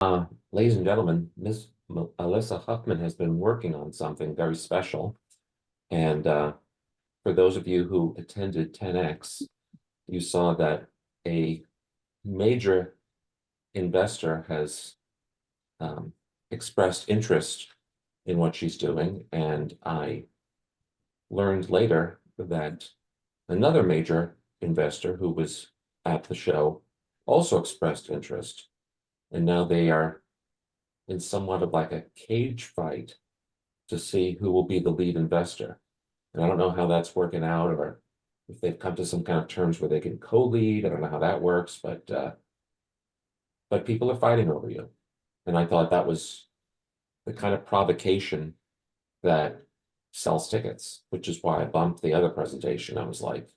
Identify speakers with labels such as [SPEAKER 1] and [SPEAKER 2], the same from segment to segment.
[SPEAKER 1] Ladies and gentlemen, Alyssa Huffman has been working on something very special. And for those of you who attended 10X, you saw that a major investor has expressed interest in what she's doing. And I learned later that another major investor who was at the show also expressed interest. And now they are in somewhat of like a cage fight to see who will be the lead investor. And I don't know how that's working out, or if they've come to some kind of terms where they can co-lead. I don't know how that works, but people are fighting over you. And I thought that was the kind of provocation that sells tickets, which is why I bumped the other presentation. I was like,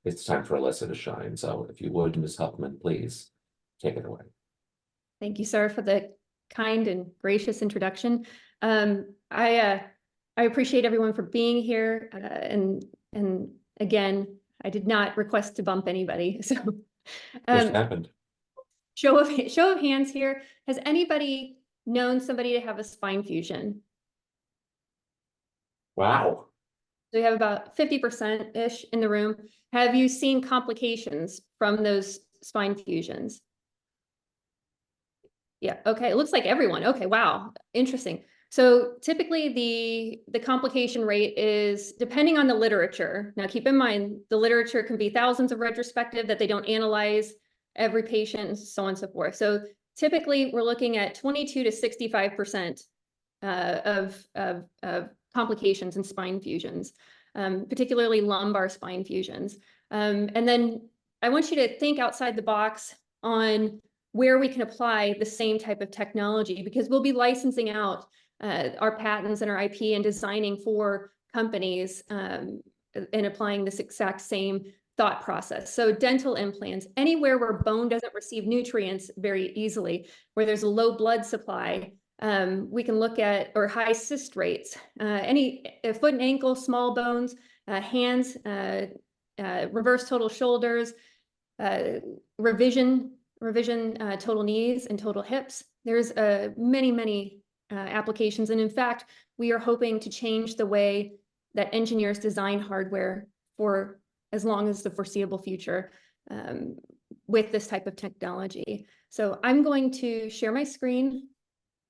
[SPEAKER 1] it's time for Alyssa to shine. So if you would, Ms. Huffman, please take it away.
[SPEAKER 2] Thank you, sir, for the kind and gracious introduction. I appreciate everyone for being here. And again, I did not request to bump anybody. So
[SPEAKER 1] Just happened.
[SPEAKER 2] Show of hands here. Has anybody known somebody to have a spine fusion?
[SPEAKER 1] Wow.
[SPEAKER 2] So we have about 50%-ish in the room. Have you seen complications from those spine fusions? Yeah, okay, it looks like everyone. Okay, wow, interesting. So typically the complication rate is depending on the literature. Now keep in mind, the literature can be thousands of retrospective that they don't analyze every patient and so on and so forth. So typically we're looking at 22 to 65% of complications in spine fusions, particularly lumbar spine fusions. And then I want you to think outside the box on where we can apply the same type of technology, because we'll be licensing out our patents and our IP and designing for companies and applying this exact same thought process. So dental implants, anywhere where bone doesn't receive nutrients very easily, where there's a low blood supply, we can look at, or high cyst rates, any foot and ankle, small bones, hands, reverse total shoulders, revision total knees and total hips. There's many applications. And in fact, we are hoping to change the way that engineers design hardware for as long as the foreseeable future with this type of technology. So I'm going to share my screen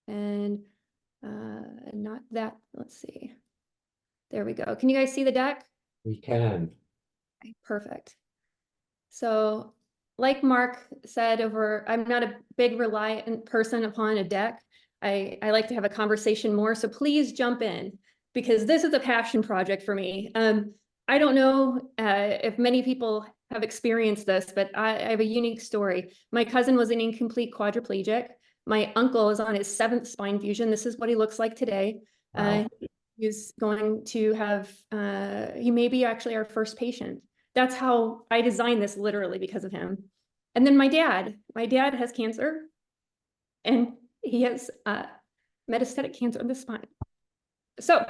[SPEAKER 2] and not that, let's see. There we go. Can you guys see the deck?
[SPEAKER 1] We can.
[SPEAKER 2] Okay, perfect. So like Mark said, I'm not a big reliant person upon a deck. I like to have a conversation more, so please jump in, because this is a passion project for me. I don't know if many people have experienced this, but I have a unique story. My cousin was an incomplete quadriplegic. My uncle is on his 7th spine fusion. This is what he looks like today.
[SPEAKER 1] Wow.
[SPEAKER 2] He's going to have, he may be actually our first patient. That's how I designed this, literally because of him. And then my dad has cancer, and he has metastatic cancer in the spine. So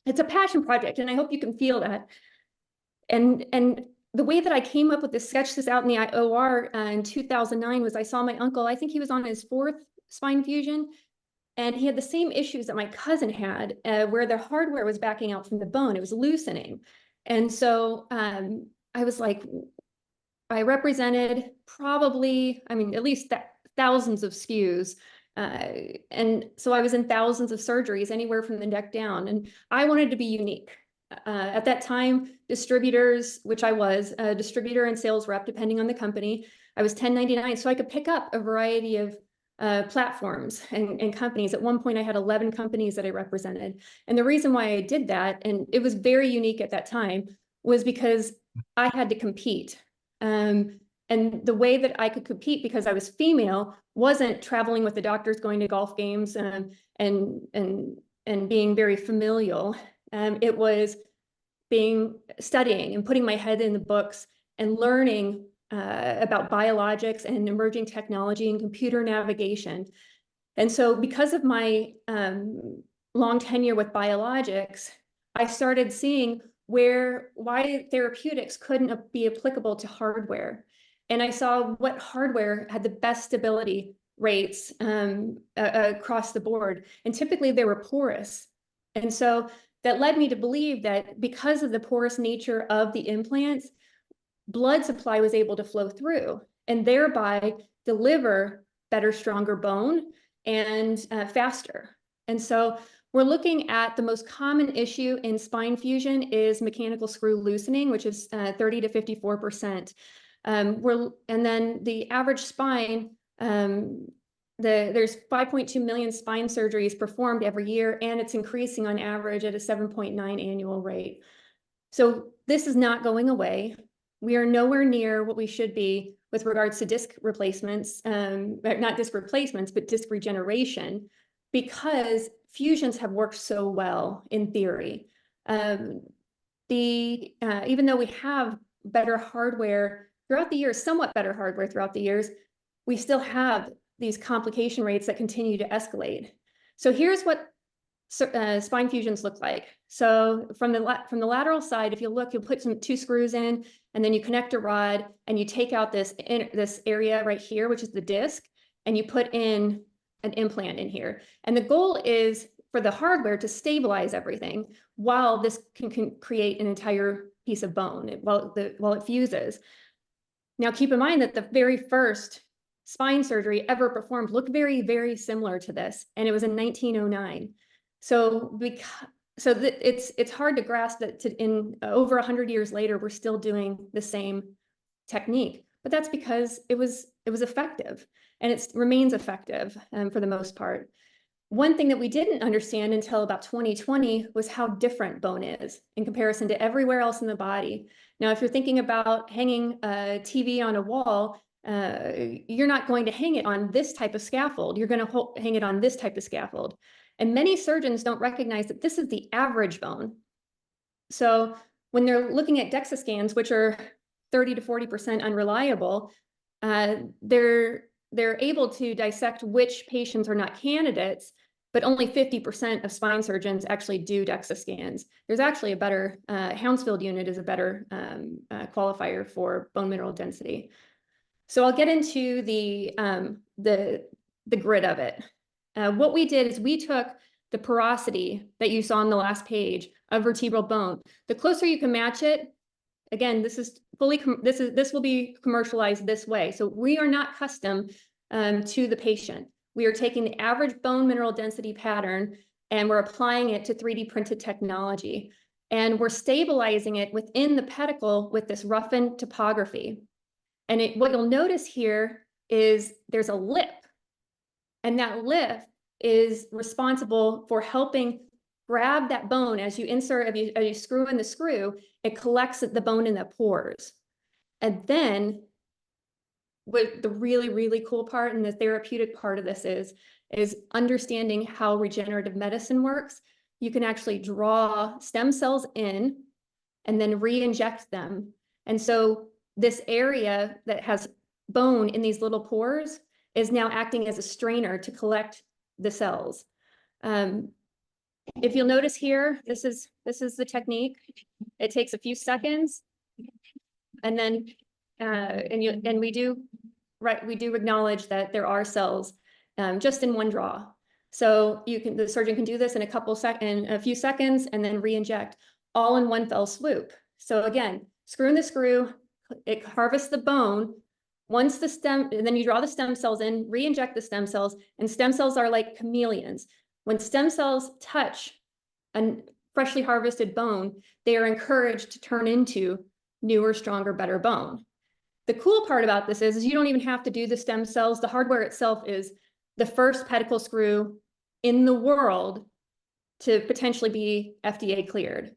[SPEAKER 2] it's a passion project, and I hope you can feel that. And the way that I came up with this, sketched this out in the OR in 2009, was I saw my uncle, I think he was on his 4th spine fusion, and he had the same issues that my cousin had, where the hardware was backing out from the bone. It was loosening. And so I was like, I represented probably, I mean, at least thousands of SKUs. And so I was in thousands of surgeries, anywhere from the neck down. And I wanted to be unique. At that time, distributors, which I was, a distributor and sales rep, depending on the company, I was 1099. So I could pick up a variety of platforms and companies. At one point, I had 11 companies that I represented. And the reason why I did that, and it was very unique at that time, was because I had to compete. And the way that I could compete, because I was female, wasn't traveling with the doctors, going to golf games, and being very familial. It was studying and putting my head in the books and learning about biologics and emerging technology and computer navigation. And so because of my long tenure with biologics, I started seeing why therapeutics couldn't be applicable to hardware. And I saw what hardware had the best stability rates across the board, and typically they were porous. And so that led me to believe that because of the porous nature of the implants, blood supply was able to flow through and thereby deliver better, stronger bone and faster. And so we're looking at the most common issue in spine fusion is mechanical screw loosening, which is 30 to 54%. And then the average spine, there's 5.2 million spine surgeries performed every year, and it's increasing on average at a 7.9 annual rate. So this is not going away. We are nowhere near what we should be with regards to disc replacements, not disc replacements, but disc regeneration, because fusions have worked so well in theory. Even though we have better hardware throughout the years, somewhat better hardware throughout the years, we still have these complication rates that continue to escalate. So here's what spine fusions look like. So from the lateral side, if you look, you'll put two screws in, and then you connect a rod, and you take out this area right here, which is the disc, and you put in an implant in here. And the goal is for the hardware to stabilize everything while this can create an entire piece of bone while it fuses. Now, keep in mind that the very first spine surgery ever performed looked very, very similar to this, and it was in 1909. So it's hard to grasp that in over 100 years later, we're still doing the same technique, but that's because it was effective, and it remains effective for the most part. One thing that we didn't understand until about 2020 was how different bone is in comparison to everywhere else in the body. Now, if you're thinking about hanging a TV on a wall, you're not going to hang it on this type of scaffold. You're going to hang it on this type of scaffold. And many surgeons don't recognize that this is the average bone. So when they're looking at DEXA scans, which are 30 to 40% unreliable, they're able to dissect which patients are not candidates, but only 50% of spine surgeons actually do DEXA scans. There's actually a better, Hounsfield unit is a better qualifier for bone mineral density. So I'll get into the grid of it. What we did is we took the porosity that you saw on the last page of vertebral bone. The closer you can match it, again, this will be commercialized this way. So we are not custom to the patient. We are taking the average bone mineral density pattern and we're applying it to 3D printed technology. And we're stabilizing it within the pedicle with this roughened topography. And what you'll notice here is there's a lip. And that lip is responsible for helping grab that bone as you insert, as you screw in the screw, it collects the bone in the pores. And then what the really, really cool part and the therapeutic part of this is understanding how regenerative medicine works. You can actually draw stem cells in and then re-inject them. And so this area that has bone in these little pores is now acting as a strainer to collect the cells. If you'll notice here, this is the technique. It takes a few seconds, and then we do acknowledge that there are cells just in one draw. So the surgeon can do this in a few seconds, and then re-inject all in one fell swoop. So again, screw in the screw, it harvests the bone. Once and then you draw the stem cells in, re-inject the stem cells, and stem cells are like chameleons. When stem cells touch a freshly harvested bone, they are encouraged to turn into newer, stronger, better bone. The cool part about this is you don't even have to do the stem cells. The hardware itself is the first pedicle screw in the world to potentially be FDA cleared.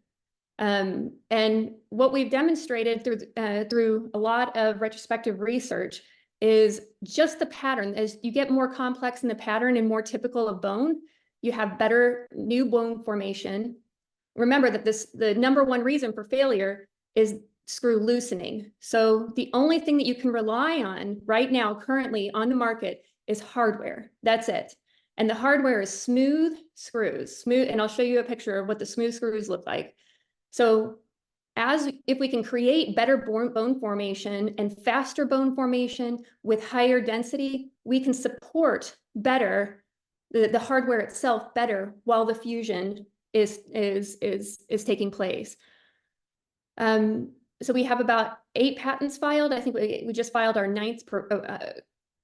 [SPEAKER 2] And what we've demonstrated through a lot of retrospective research is just the pattern. As you get more complex in the pattern and more typical of bone, you have better new bone formation. Remember that the number one reason for failure is screw loosening. So the only thing that you can rely on right now, currently on the market, is hardware. That's it. And the hardware is smooth screws, and I'll show you a picture of what the smooth screws look like. So if we can create better bone formation and faster bone formation with higher density, we can support better the hardware itself better while the fusion is taking place. So we have about 8 patents filed. I think we just filed our 9th,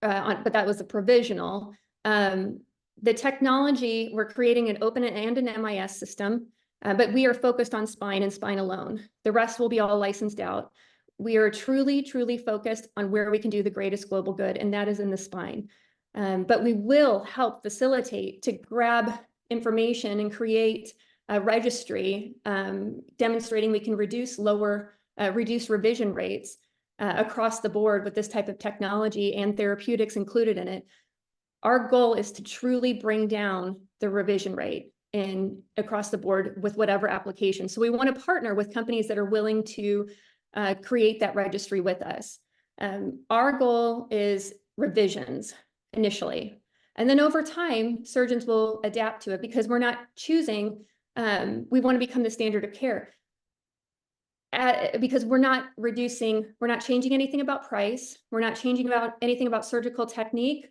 [SPEAKER 2] but that was a provisional. The technology, we're creating an open and an MIS system, but we are focused on spine and spine alone. The rest will be all licensed out. We are truly, truly focused on where we can do the greatest global good, and that is in the spine. But we will help facilitate to grab information and create a registry demonstrating we can reduce revision rates across the board with this type of technology and therapeutics included in it. Our goal is to truly bring down the revision rate across the board with whatever application. So we want to partner with companies that are willing to create that registry with us. Our goal is revisions initially, and then over time, surgeons will adapt to it because we're not choosing, we want to become the standard of care. Because we're not changing anything about price, we're not changing anything about surgical technique,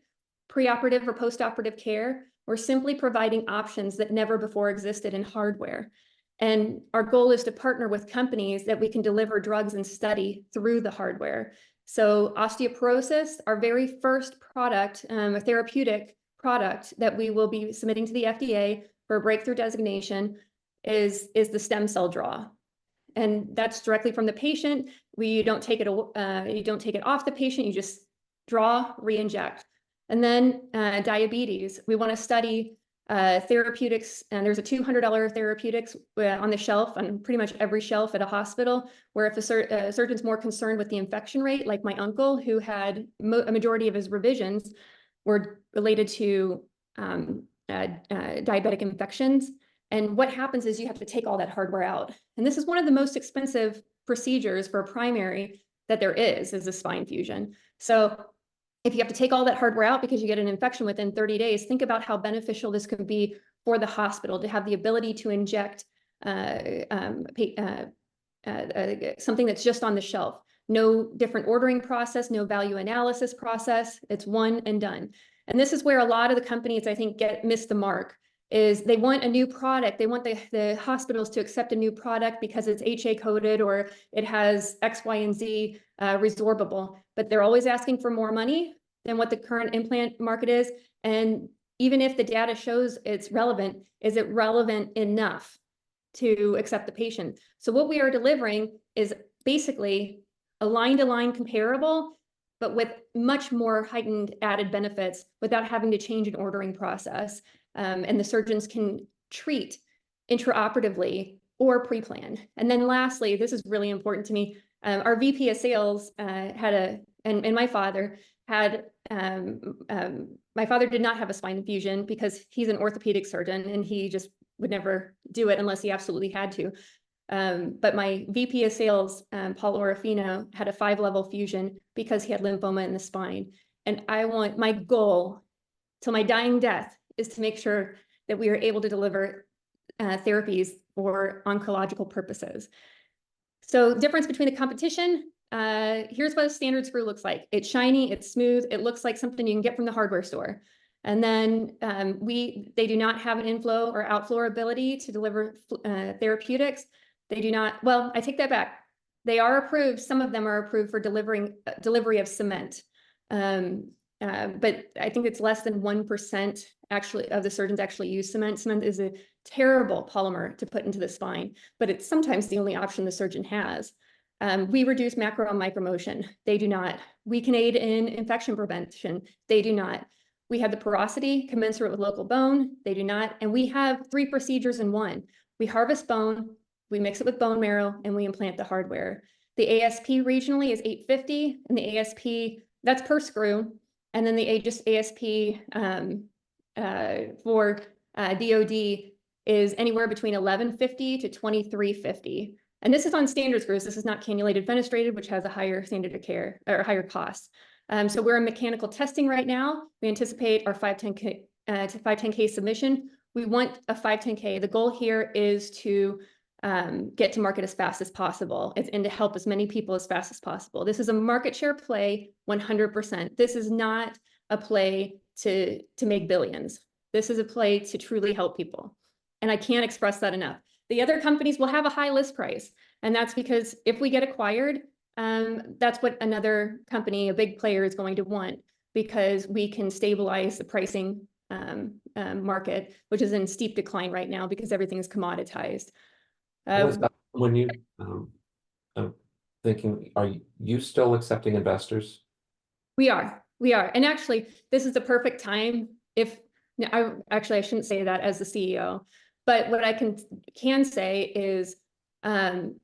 [SPEAKER 2] preoperative or postoperative care. We're simply providing options that never before existed in hardware. And our goal is to partner with companies that we can deliver drugs and study through the hardware. So osteoporosis, our very first product, a therapeutic product that we will be submitting to the FDA for a breakthrough designation is the stem cell draw. And that's directly from the patient. You don't take it off the patient, you just draw, re-inject. And then diabetes, we want to study therapeutics, and there's a $200 therapeutics on the shelf, on pretty much every shelf at a hospital, where if a surgeon's more concerned with the infection rate, like my uncle, who had a majority of his revisions were related to diabetic infections. And what happens is you have to take all that hardware out. And this is one of the most expensive procedures for a primary that there is a spine fusion. So if you have to take all that hardware out because you get an infection within 30 days, think about how beneficial this could be for the hospital to have the ability to inject something that's just on the shelf. No different ordering process, no value analysis process. It's one and done. And this is where a lot of the companies, I think, miss the mark, is they want a new product. They want the hospitals to accept a new product because it's HA coded or it has X, Y, and Z resorbable, but they're always asking for more money than what the current implant market is. And even if the data shows it's relevant, is it relevant enough to accept the patient? So what we are delivering is basically a line-to-line comparable, but with much more heightened added benefits without having to change an ordering process. And the surgeons can treat intraoperatively or pre-plan. And then lastly, this is really important to me, our VP of sales and my father had, my father did not have a spine fusion because he's an orthopedic surgeon and he just would never do it unless he absolutely had to. But my VP of sales, Paul Orofino, had a 5-level fusion because he had lymphoma in the spine. And my goal till my dying death is to make sure that we are able to deliver therapies for oncological purposes. So difference between the competition, here's what a standard screw looks like. It's shiny, it's smooth, it looks like something you can get from the hardware store. And then they do not have an inflow or outflow ability to deliver therapeutics. They do not, well, I take that back. They are approved, some of them are approved for delivery of cement. But I think it's less than 1% actually of the surgeons actually use cement. Cement is a terrible polymer to put into the spine, but it's sometimes the only option the surgeon has. We reduce macro and micro motion. They do not. We can aid in infection prevention. They do not. We have the porosity commensurate with local bone. They do not. And we have 3 procedures in one. We harvest bone, we mix it with bone marrow, and we implant the hardware. The ASP regionally is $850, and the ASP, that's per screw. And then the ASP for DOD is anywhere between $1150 to $2350. And this is on standard screws. This is not cannulated fenestrated, which has a higher standard of care or higher cost. So we're in mechanical testing right now. We anticipate our 510K submission. We want a 510K. The goal here is to get to market as fast as possible. And to help as many people as fast as possible. This is a market share play 100%. This is not a play to make billions. This is a play to truly help people. And I can't express that enough. The other companies will have a high list price. And that's because if we get acquired, that's what another company, a big player, is going to want, because we can stabilize the pricing market, which is in steep decline right now because everything is commoditized.
[SPEAKER 1] When you, I'm thinking, are you still accepting investors?
[SPEAKER 2] We are. And actually, this is the perfect time. I shouldn't say that as the CEO, but what I can say is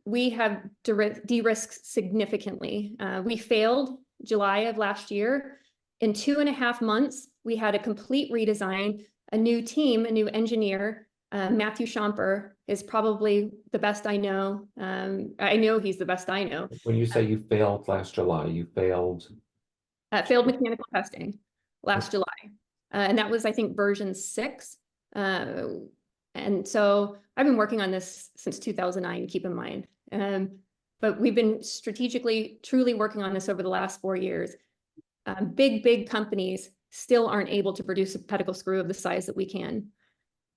[SPEAKER 2] we have de-risked significantly. We failed July of last year. In 2.5 months, we had a complete redesign, a new team, a new engineer. Matthew Schomper is probably the best I know. I know he's the best I know.
[SPEAKER 1] When you say you failed last July, you failed?
[SPEAKER 2] Failed mechanical testing last July. And that was, I think, version 6. And so I've been working on this since 2009, keep in mind. But we've been strategically, truly working on this over the last 4 years. Big companies still aren't able to produce a pedicle screw of the size that we can.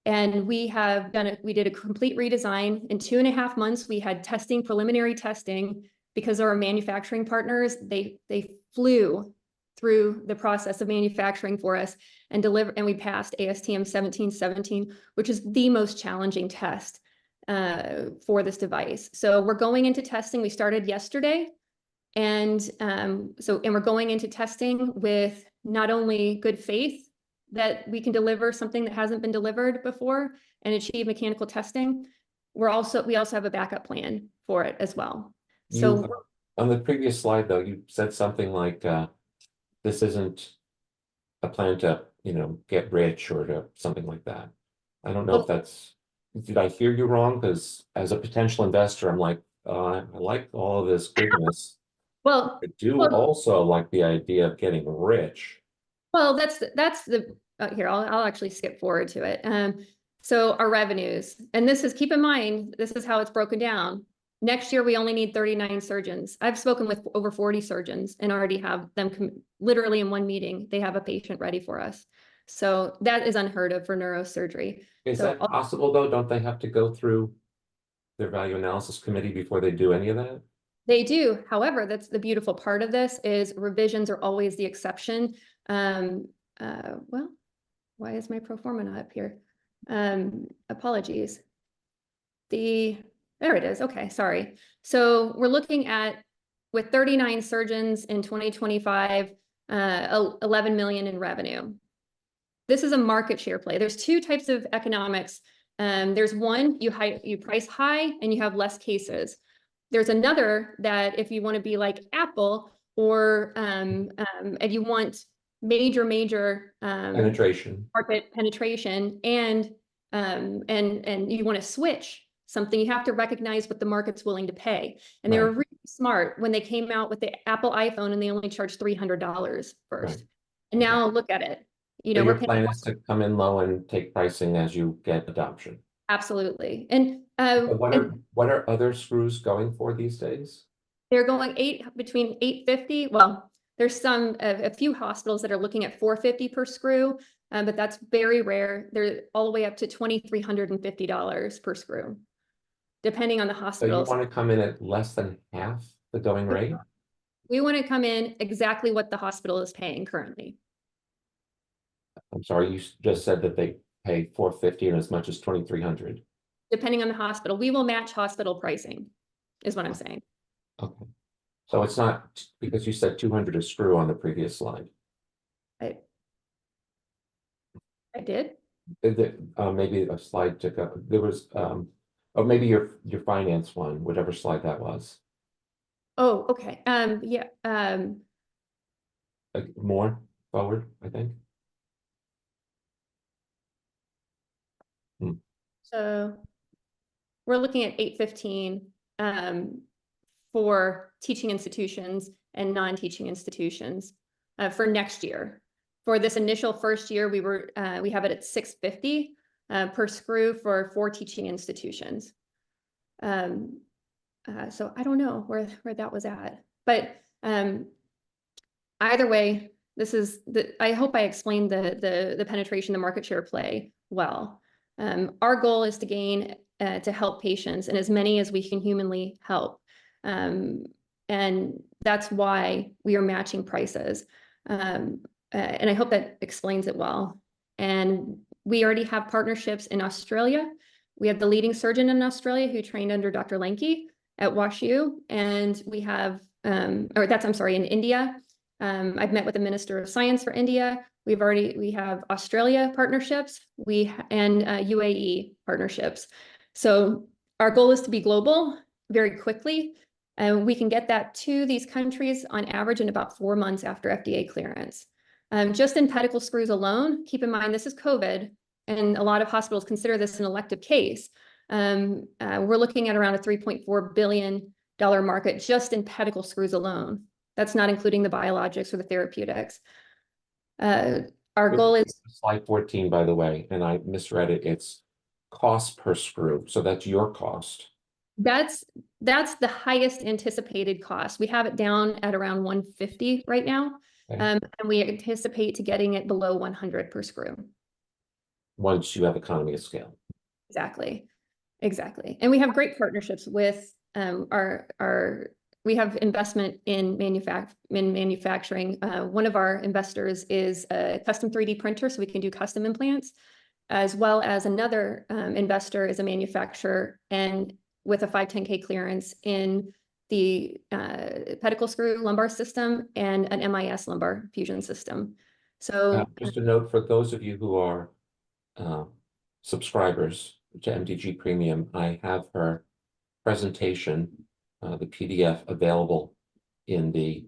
[SPEAKER 2] And we did a complete redesign. In 2.5 months, we had preliminary testing, because our manufacturing partners, they flew through the process of manufacturing for us and we passed ASTM 1717, which is the most challenging test for this device. So we're going into testing. We started yesterday. And we're going into testing with not only good faith that we can deliver something that hasn't been delivered before and achieve mechanical testing. We also have a backup plan for it as well. So
[SPEAKER 1] on the previous slide, though, you said something like, this isn't a plan to, get rich or to something like that. I don't know if did I hear you wrong? Because as a potential investor, I'm like, I like all of this goodness.
[SPEAKER 2] Well,
[SPEAKER 1] I do also like the idea of getting rich.
[SPEAKER 2] Well, that's the here, I'll actually skip forward to it. So our revenues, and keep in mind, this is how it's broken down. Next year, we only need 39 surgeons. I've spoken with over 40 surgeons and already have them literally in one meeting, they have a patient ready for us. So that is unheard of for neurosurgery.
[SPEAKER 1] Is that possible, though? Don't they have to go through their value analysis committee before they do any of that?
[SPEAKER 2] They do. However, that's the beautiful part of this is revisions are always the exception. Well, why is my pro forma not up here? Apologies. There it is. Okay, sorry. So we're looking at, with 39 surgeons in 2025, 11 million in revenue. This is a market share play. There's 2 types of economics. There's one, you price high and you have less cases. There's another that if you want to be like Apple or if you want major
[SPEAKER 1] penetration,
[SPEAKER 2] market penetration, and you want to switch something, you have to recognize what the market's willing to pay. And they were really smart when they came out with the Apple iPhone and they only charged $300 first. Right. And now look at it.
[SPEAKER 1] So your plan is to come in low and take pricing as you get adoption.
[SPEAKER 2] Absolutely. And
[SPEAKER 1] what are other screws going for these days?
[SPEAKER 2] They're going between $850. Well, there's a few hospitals that are looking at $450 per screw, but that's very rare. They're all the way up to $2,350 per screw, depending on the hospital.
[SPEAKER 1] So you want to come in at less than half the going rate?
[SPEAKER 2] We want to come in exactly what the hospital is paying currently.
[SPEAKER 1] I'm sorry, you just said that they pay $450 and as much as $2,300.
[SPEAKER 2] Depending on the hospital, we will match hospital pricing, is what I'm saying.
[SPEAKER 1] Okay, so it's not because you said 200 a screw on the previous slide.
[SPEAKER 2] I did.
[SPEAKER 1] Maybe a slide took up. There was oh, maybe your finance one, whatever slide that was.
[SPEAKER 2] Oh, okay. Yeah.
[SPEAKER 1] More forward, I think.
[SPEAKER 2] So we're looking at 815 for teaching institutions and non-teaching institutions for next year. For this initial first year, we have it at 650 per screw for 4 teaching institutions. So I don't know where that was at, but either way, I hope I explained the penetration, the market share play well. Our goal is to gain, to help patients and as many as we can humanly help. And that's why we are matching prices. And I hope that explains it well. And we already have partnerships in Australia. We have the leading surgeon in Australia who trained under Dr. Lenke at WashU. And we have, I'm sorry, in India. I've met with the Minister of Science for India. We have Australia partnerships, and UAE partnerships. So our goal is to be global very quickly. And we can get that to these countries on average in about 4 months after FDA clearance. Just in pedicle screws alone, keep in mind this is COVID, and a lot of hospitals consider this an elective case. We're looking at around a $3.4 billion market just in pedicle screws alone. That's not including the biologics or the therapeutics. Our goal is
[SPEAKER 1] slide 14, by the way, and I misread it. It's cost per screw. So that's your cost.
[SPEAKER 2] That's the highest anticipated cost. We have it down at around 150 right now.
[SPEAKER 1] Okay.
[SPEAKER 2] And we anticipate to getting it below 100 per screw.
[SPEAKER 1] Once you have economy of scale.
[SPEAKER 2] Exactly. And we have great partnerships with we have investment in manufacturing. One of our investors is a custom 3D printer, so we can do custom implants, as well as another investor is a manufacturer and with a 510(k) clearance in the pedicle screw lumbar system and an MIS lumbar fusion system. So
[SPEAKER 1] just a note for those of you who are subscribers to MDG Premium, I have her presentation, the PDF, available in the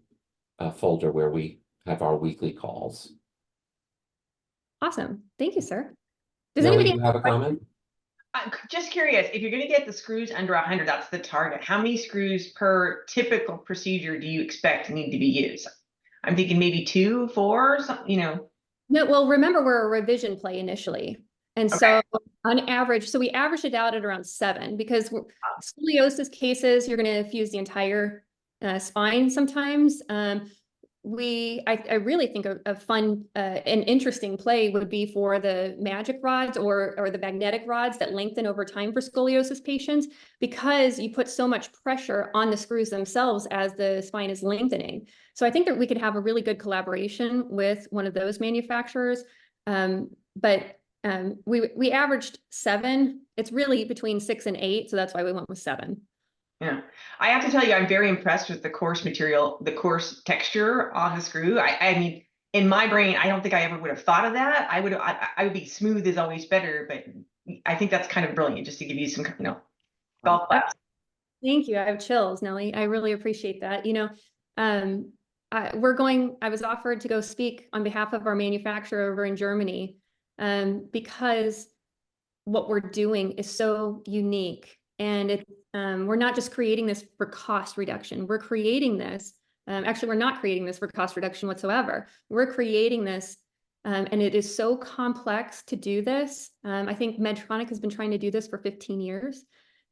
[SPEAKER 1] folder where we have our weekly calls.
[SPEAKER 2] Awesome. Thank you, sir. Does
[SPEAKER 1] Nelly,
[SPEAKER 2] anybody
[SPEAKER 1] you have a comment?
[SPEAKER 3] I'm just curious, if you're going to get the screws under 100, that's the target. How many screws per typical procedure do you expect need to be used? I'm thinking maybe 2, 4, something, you know.
[SPEAKER 2] No, well, remember we're a revision play initially. And so on average, so we averaged it out at around 7 because scoliosis cases, you're going to fuse the entire spine sometimes. I really think a fun and interesting play would be for the magic rods or the magnetic rods that lengthen over time for scoliosis patients, because you put so much pressure on the screws themselves as the spine is lengthening. So I think that we could have a really good collaboration with one of those manufacturers. But we averaged 7. It's really between 6 and 8, so that's why we went with 7.
[SPEAKER 3] Yeah, I have to tell you, I'm very impressed with the coarse material, the coarse texture on the screw. I mean, in my brain, I don't think I ever would have thought of that. I would be smooth is always better, but I think that's kind of brilliant, just to give you some, golf claps.
[SPEAKER 2] Thank you. I have chills, Nelly. I really appreciate that. I was offered to go speak on behalf of our manufacturer over in Germany, because what we're doing is so unique. And we're not just creating this for cost reduction. We're creating this. Actually, we're not creating this for cost reduction whatsoever. We're creating this, and it is so complex to do this. I think Medtronic has been trying to do this for 15 years.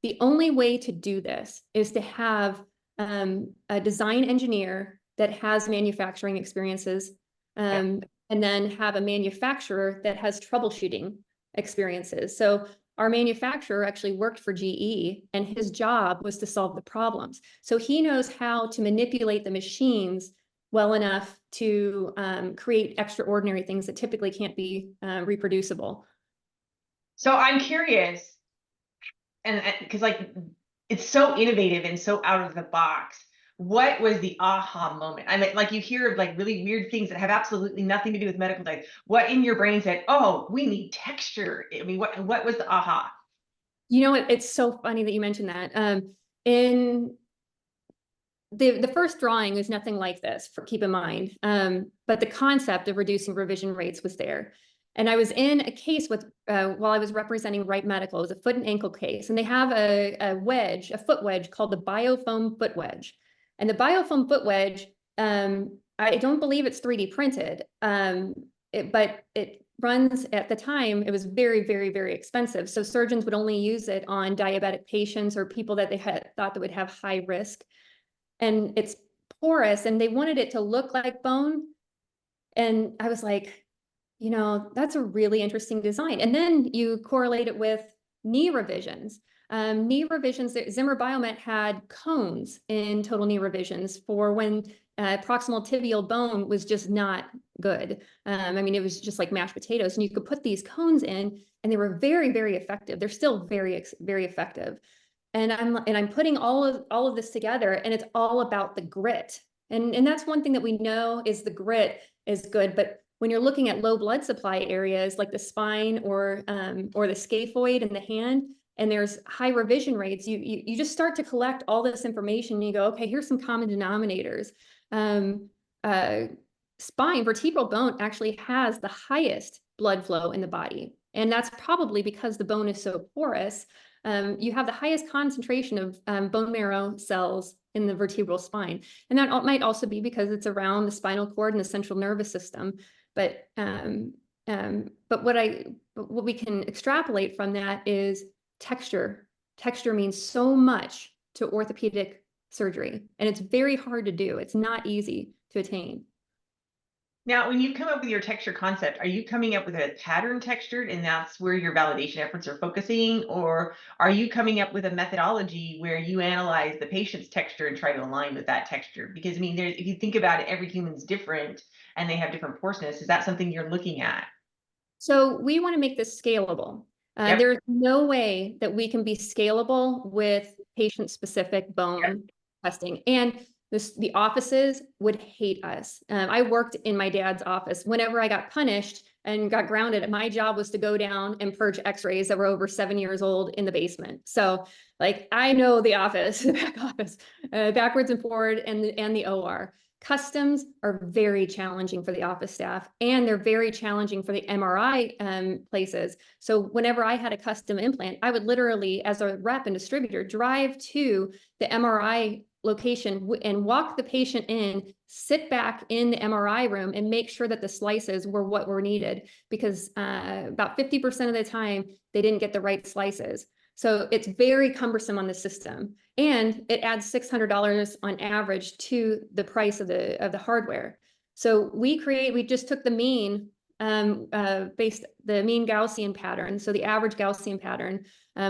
[SPEAKER 2] The only way to do this is to have a design engineer that has manufacturing experiences, and then have a manufacturer that has troubleshooting experiences. So our manufacturer actually worked for GE, and his job was to solve the problems. So he knows how to manipulate the machines well enough to create extraordinary things that typically can't be reproducible.
[SPEAKER 3] So I'm curious, and because it's so innovative and so out of the box. What was the aha moment? I mean, you hear of really weird things that have absolutely nothing to do with medical device. What in your brain said, "Oh, we need texture"? I mean, what was the aha?
[SPEAKER 2] You know what? It's so funny that you mentioned that. In the first drawing is nothing like this, keep in mind. But the concept of reducing revision rates was there. And I was in a case with, while I was representing Wright Medical, it was a foot and ankle case. And they have a foot wedge called the biofoam foot wedge. And the biofoam foot wedge, I don't believe it's 3D printed, but runs at the time, it was very, very, very expensive. So surgeons would only use it on diabetic patients or people that they had thought that would have high risk. And it's porous and they wanted it to look like bone. And I was like, you know, that's a really interesting design. And then you correlate it with knee revisions. Knee revisions, Zimmer Biomet had cones in total knee revisions for when proximal tibial bone was just not good. I mean, it was just like mashed potatoes, and you could put these cones in and they were very, very effective. They're still very, very effective. And I'm putting all of this together, and it's all about the grit. And that's one thing that we know is the grit is good, but when you're looking at low blood supply areas like the spine or the scaphoid in the hand, and there's high revision rates, you just start to collect all this information and you go, okay, here's some common denominators. Spine, vertebral bone actually has the highest blood flow in the body. And that's probably because the bone is so porous. You have the highest concentration of bone marrow cells in the vertebral spine. And that might also be because it's around the spinal cord and the central nervous system. But what we can extrapolate from that is texture. Texture means so much to orthopedic surgery, and it's very hard to do. It's not easy to attain.
[SPEAKER 3] Now, when you come up with your texture concept, are you coming up with a pattern textured and that's where your validation efforts are focusing? Or are you coming up with a methodology where you analyze the patient's texture and try to align with that texture? Because I mean, if you think about it, every human's different and they have different porousness. Is that something you're looking at?
[SPEAKER 2] So we want to make this scalable.
[SPEAKER 3] Yep.
[SPEAKER 2] There's no way that we can be scalable with patient-specific bone testing. And the offices would hate us. I worked in my dad's office. Whenever I got punished and got grounded, my job was to go down and purge x-rays that were over 7 years old in the basement. So like, I know the office, the back office, backwards and forward, and the OR. Customs are very challenging for the office staff, and they're very challenging for the MRI places. So whenever I had a custom implant, I would literally, as a rep and distributor, drive to the MRI location and walk the patient in, sit back in the MRI room and make sure that the slices were what were needed, because about 50% of the time they didn't get the right slices. So it's very cumbersome on the system, and it adds $600 on average to the price of the hardware. So we just took the mean the mean Gaussian pattern, so the average Gaussian pattern,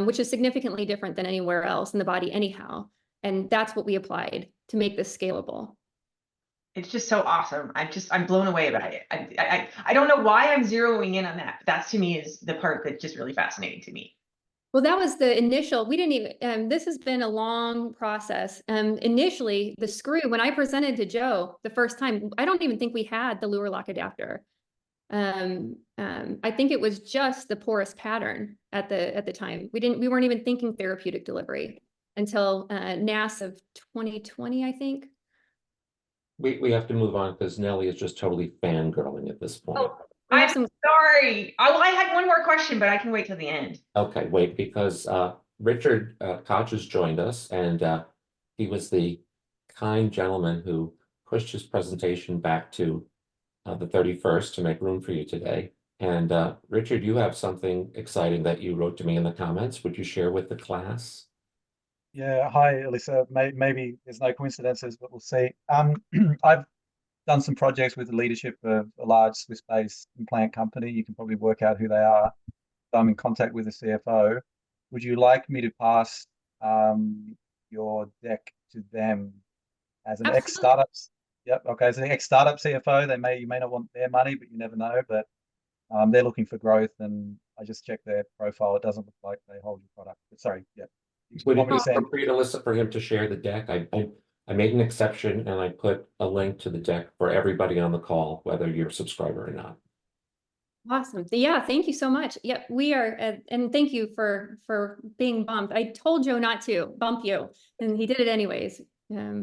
[SPEAKER 2] which is significantly different than anywhere else in the body anyhow. And that's what we applied to make this scalable.
[SPEAKER 3] It's just so awesome. I'm blown away by it. I don't know why I'm zeroing in on that. But that to me is the part that's just really fascinating to me.
[SPEAKER 2] Well, that was the initial, we didn't even, this has been a long process. Initially, the screw, when I presented to Joe the first time, I don't even think we had the Luer lock adapter. I think it was just the porous pattern at the time. We weren't even thinking therapeutic delivery until NAS of 2020, I think.
[SPEAKER 1] We have to move on because Nellie is just totally fangirling at this point.
[SPEAKER 3] Oh, I'm sorry. I had one more question, but I can wait till the end.
[SPEAKER 1] Okay, wait, because Richard Koch has joined us, and he was the kind gentleman who pushed his presentation back to the 31st to make room for you today. And Richard, you have something exciting that you wrote to me in the comments. Would you share with the class?
[SPEAKER 4] Yeah, hi, Alyssa. Maybe there's no coincidences, but we'll see. I've done some projects with the leadership of a large Swiss-based implant company. You can probably work out who they are. I'm in contact with the CFO. Would you like me to pass your deck to them as an ex-startup? Yep. Okay. As an ex-startup CFO, you may not want their money, but you never know. But they're looking for growth, and I just checked their profile. It doesn't look like they hold your product. But sorry. Yeah.
[SPEAKER 1] Would it be appropriate, Alyssa, for him to share the deck? I made an exception, and I put a link to the deck for everybody on the call, whether you're a subscriber or not.
[SPEAKER 2] Awesome. Yeah, thank you so much. Yep, we are, and thank you for being bumped. I told Joe not to bump you, and he did it anyways. Yeah,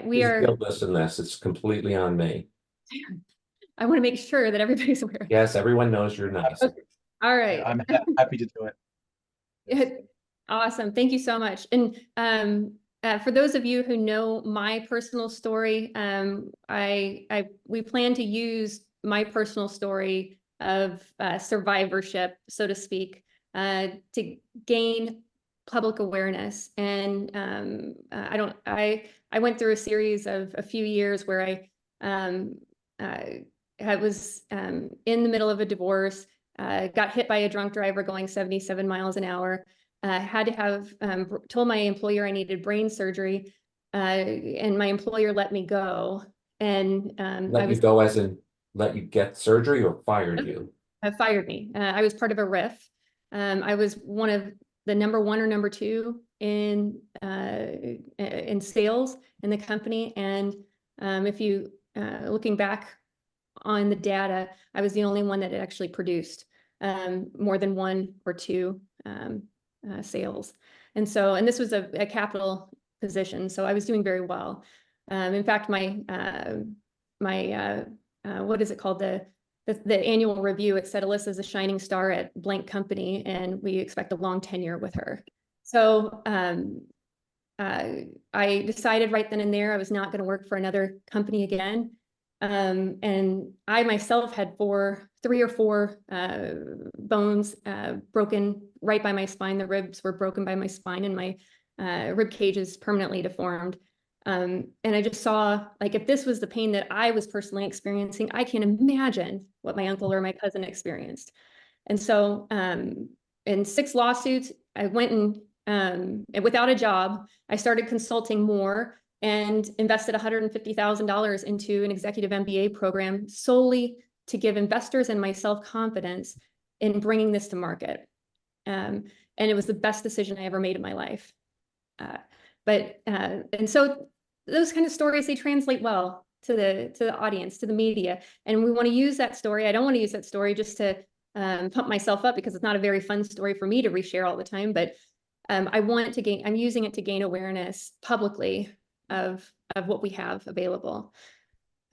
[SPEAKER 2] we are.
[SPEAKER 1] Guiltless in this. It's completely on me.
[SPEAKER 2] I want to make sure that everybody's aware.
[SPEAKER 1] Yes, everyone knows you're nice.
[SPEAKER 2] Okay. All right.
[SPEAKER 4] I'm happy to do it.
[SPEAKER 2] Awesome. Thank you so much. And for those of you who know my personal story, we plan to use my personal story of survivorship, so to speak, to gain public awareness. And I went through a series of a few years where I was in the middle of a divorce, got hit by a drunk driver going 77 miles an hour, had to have told my employer I needed brain surgery, and my employer let me go. And
[SPEAKER 1] Let you go as in let you get surgery or fired you?
[SPEAKER 2] fired me. I was part of a RIF. I was one of the number 1 or number 2 in sales in the company. And if you looking back on the data, I was the only one that had actually produced more than 1 or 2 sales. And this was a capital position, so I was doing very well. In fact, my what is it called, the annual review, it said Alyssa is a shining star at blank company, and we expect a long tenure with her. So I decided right then and there I was not going to work for another company again. And I myself had 3 or 4 bones broken right by my spine. The ribs were broken by my spine, and my rib cage is permanently deformed. And I just saw, like, if this was the pain that I was personally experiencing, I can't imagine what my uncle or my cousin experienced. And so in 6 lawsuits, I went and without a job, I started consulting more and invested $150,000 into an executive MBA program solely to give investors and myself confidence in bringing this to market. And it was the best decision I ever made in my life. And so those kind of stories, they translate well to the audience, to the media. And we want to use that story. I don't want to use that story just to pump myself up, because it's not a very fun story for me to reshare all the time, but I'm using it to gain awareness publicly of what we have available.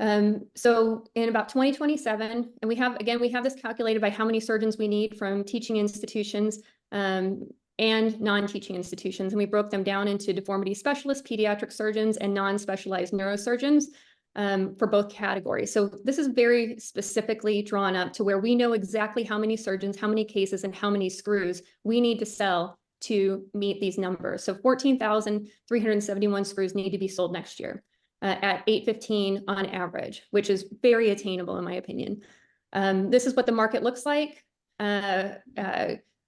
[SPEAKER 2] So in about 2027, and we have this calculated by how many surgeons we need from teaching institutions and non-teaching institutions. And we broke them down into deformity specialists, pediatric surgeons, and non-specialized neurosurgeons for both categories. So this is very specifically drawn up to where we know exactly how many surgeons, how many cases, and how many screws we need to sell to meet these numbers. So 14,371 screws need to be sold next year at $815 on average, which is very attainable in my opinion. This is what the market looks like.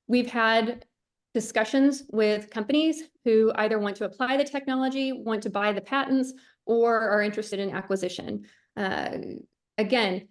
[SPEAKER 2] We've had discussions with companies who either want to apply the technology, want to buy the patents, or are interested in acquisition. Again,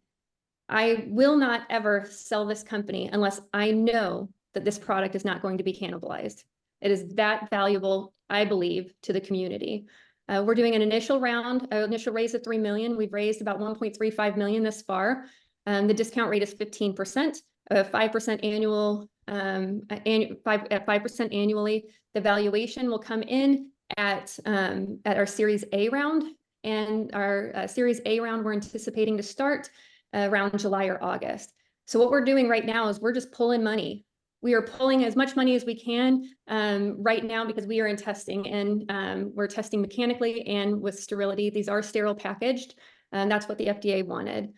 [SPEAKER 2] I will not ever sell this company unless I know that this product is not going to be cannibalized. It is that valuable, I believe, to the community. We're doing an initial raise of 3 million. We've raised about 1.35 million this far. The discount rate is 15%, 5% annual, at 5% annually. The valuation will come in at our Series A round, and our Series A round we're anticipating to start around July or August. So what we're doing right now is we're just pulling money. We are pulling as much money as we can right now, because we are in testing, and we're testing mechanically and with sterility. These are sterile packaged, and that's what the FDA wanted.